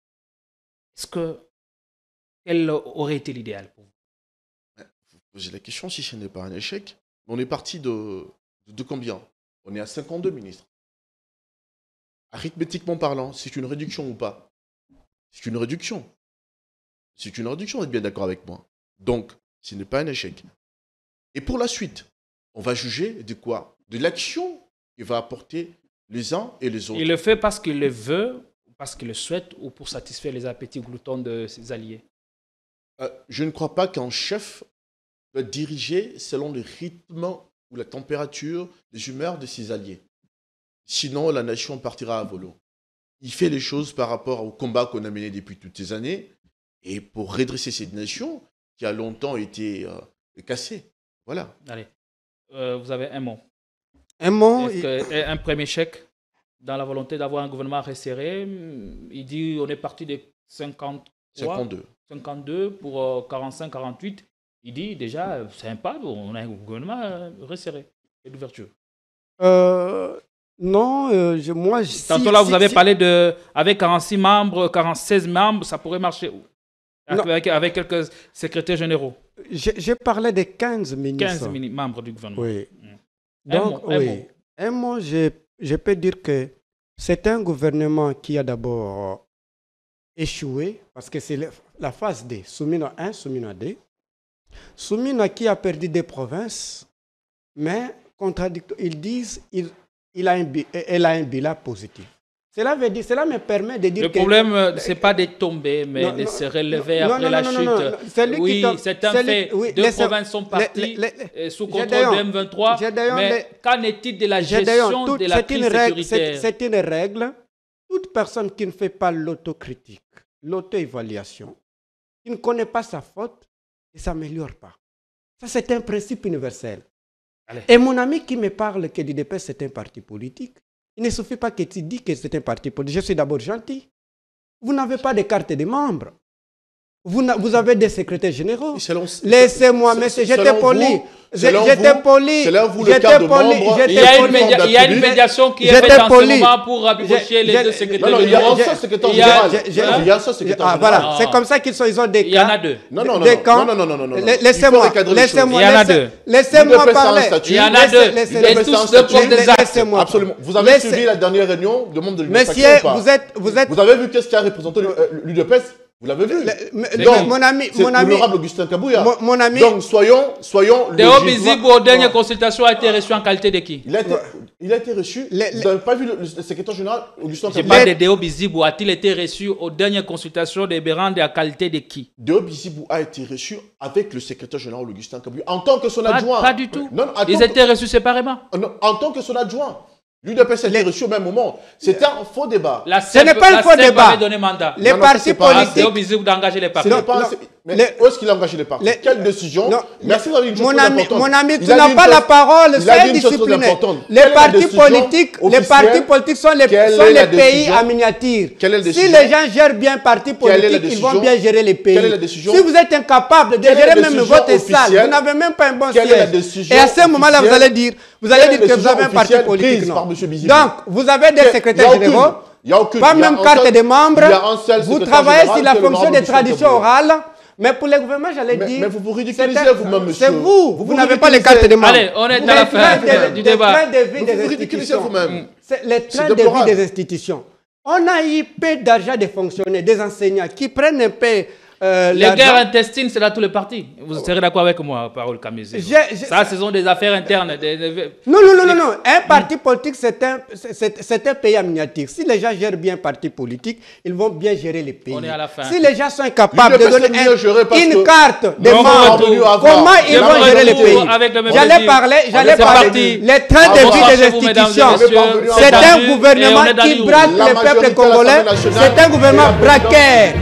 quel aurait été l'idéal pour vous? Vous posez la question si ce n'est pas un échec. On est parti de combien? On est à 52 ministres. Arithmétiquement parlant, c'est une réduction ou pas? C'est une réduction. C'est une réduction, vous êtes bien d'accord avec moi. Donc, ce n'est pas un échec. Et pour la suite, on va juger de quoi? De l'action qu'il va apporter les uns et les autres. Il le fait parce qu'il le veut, parce qu'il le souhaite, ou pour satisfaire les appétits gloutons de ses alliés? Je ne crois pas qu'un chef doit diriger selon le rythme ou la température des humeurs de ses alliés. Sinon, la nation partira à volo. Il fait les choses par rapport au combat qu'on a mené depuis toutes ces années et pour redresser cette nation qui a longtemps été cassée. Voilà. Allez, vous avez un mot. Un mot. Un premier chèque dans la volonté d'avoir un gouvernement resserré. Il dit on est parti de 52 pour 45-48. Il dit déjà, c'est un pas, on a un gouvernement resserré et d'ouverture. Non, moi... Tantôt là, vous avez parlé avec 46 membres, 46 membres, ça pourrait marcher avec quelques secrétaires généraux. Je parlais de 15 ministres. 15 membres du gouvernement. Oui. Donc, un mot, je peux dire que c'est un gouvernement qui a d'abord échoué, parce que c'est la phase D, Soumina 1, Soumina 2. Soumina qui a perdu des provinces, mais contradictoire, ils disent elle a un bilan positif. Cela me permet de dire le problème, ce n'est pas de tomber, mais de se relever après la chute. Oui, c'est un fait. Deux provinces sont parties sous contrôle de M23. Mais qu'en est-il de la gestion de la crise sécuritaire? C'est une règle. Toute personne qui ne fait pas l'autocritique, l'auto-évaluation, qui ne connaît pas sa faute, ne s'améliore pas. Ça, c'est un principe universel. Allez. Et mon ami qui me parle que l'UDPS c'est un parti politique, Il ne suffit pas que tu dis que c'est un parti politique. Je suis d'abord gentil. Vous n'avez pas de carte de membre. Vous avez des secrétaires généraux. Laissez-moi, monsieur, j'étais poli. J'étais poli. J'étais poli. Il y a une médiation qui est faite en ce moment pour rapprocher les deux secrétaires généraux. Il y a un seul secrétaire général. Il y a un seul secrétaire général. Voilà, c'est comme ça qu'ils ont des cas. Il y en a deux. Non. Laissez-moi. Il y en a deux. Laissez-moi parler. Il y en a deux. Et tous deux pour des actes. Absolument. Vous avez suivi la dernière réunion de membres de l'UDPS. Monsieur, vous êtes... Vous avez vu qu'est-ce qui a représenté l'UDPS? Vous l'avez vu? Donc, mon ami, l'honorable Augustin Kabouya. Mon ami. Donc, soyons Deo Bizibu, aux dernières consultations, a été reçu en qualité de qui? Il a été reçu. Vous n'avez pas vu le secrétaire général Augustin Kabouya? Je parle de Deo Bizibu. A-t-il été reçu aux dernières consultations de Bérande en qualité de qui? Deo Bizibu a été reçu avec le secrétaire général Augustin Kabouya en tant que son adjoint. Pas du tout. Ils étaient reçus séparément. En tant que son adjoint. L'UDPS a été reçu au même moment. C'était un faux débat. Ce n'est pas un faux débat. Les partis politiques. C'est obligé d'engager les partis. Mais où est-ce qu'il a engagé les partis? Quelle décision? Merci d'avoir une chose importante. Mon ami, tu n'as pas la parole. Soyez discipliné. Les partis politiques sont les pays en miniature. Si les gens gèrent bien partis politiques, ils vont bien gérer les pays. Si vous êtes incapable de gérer même votre salle, vous n'avez même pas un bon siège. Et à ce moment-là, vous allez dire que vous avez un parti politique. Donc, vous avez des secrétaires généraux, pas même carte de membres. Vous travaillez sur la fonction des traditions orales. Mais pour les gouvernements, j'allais dire... Mais vous vous ridiculisez vous-même, monsieur. C'est vous. Vous n'avez pas les cartes de membres. Allez, on est à la fin du débat. Vous vous ridiculisez vous-même. Les trains de vie des institutions. On a eu peu d'argent des fonctionnaires, des enseignants qui prennent un peu... les guerres intestines, c'est dans tous les partis. Vous serez d'accord avec moi, Parole Kamizé? Ça, ce sont des affaires internes. Non. Un parti politique, c'est un pays en miniature. Si les gens gèrent bien un parti politique, ils vont bien gérer les pays. On est à la fin. Si les gens sont incapables de donner une carte de membres, comment ils vont gérer les pays? J'allais parler les trains de vie des institutions. C'est un gouvernement qui braque le peuple congolais. C'est un gouvernement braqueur.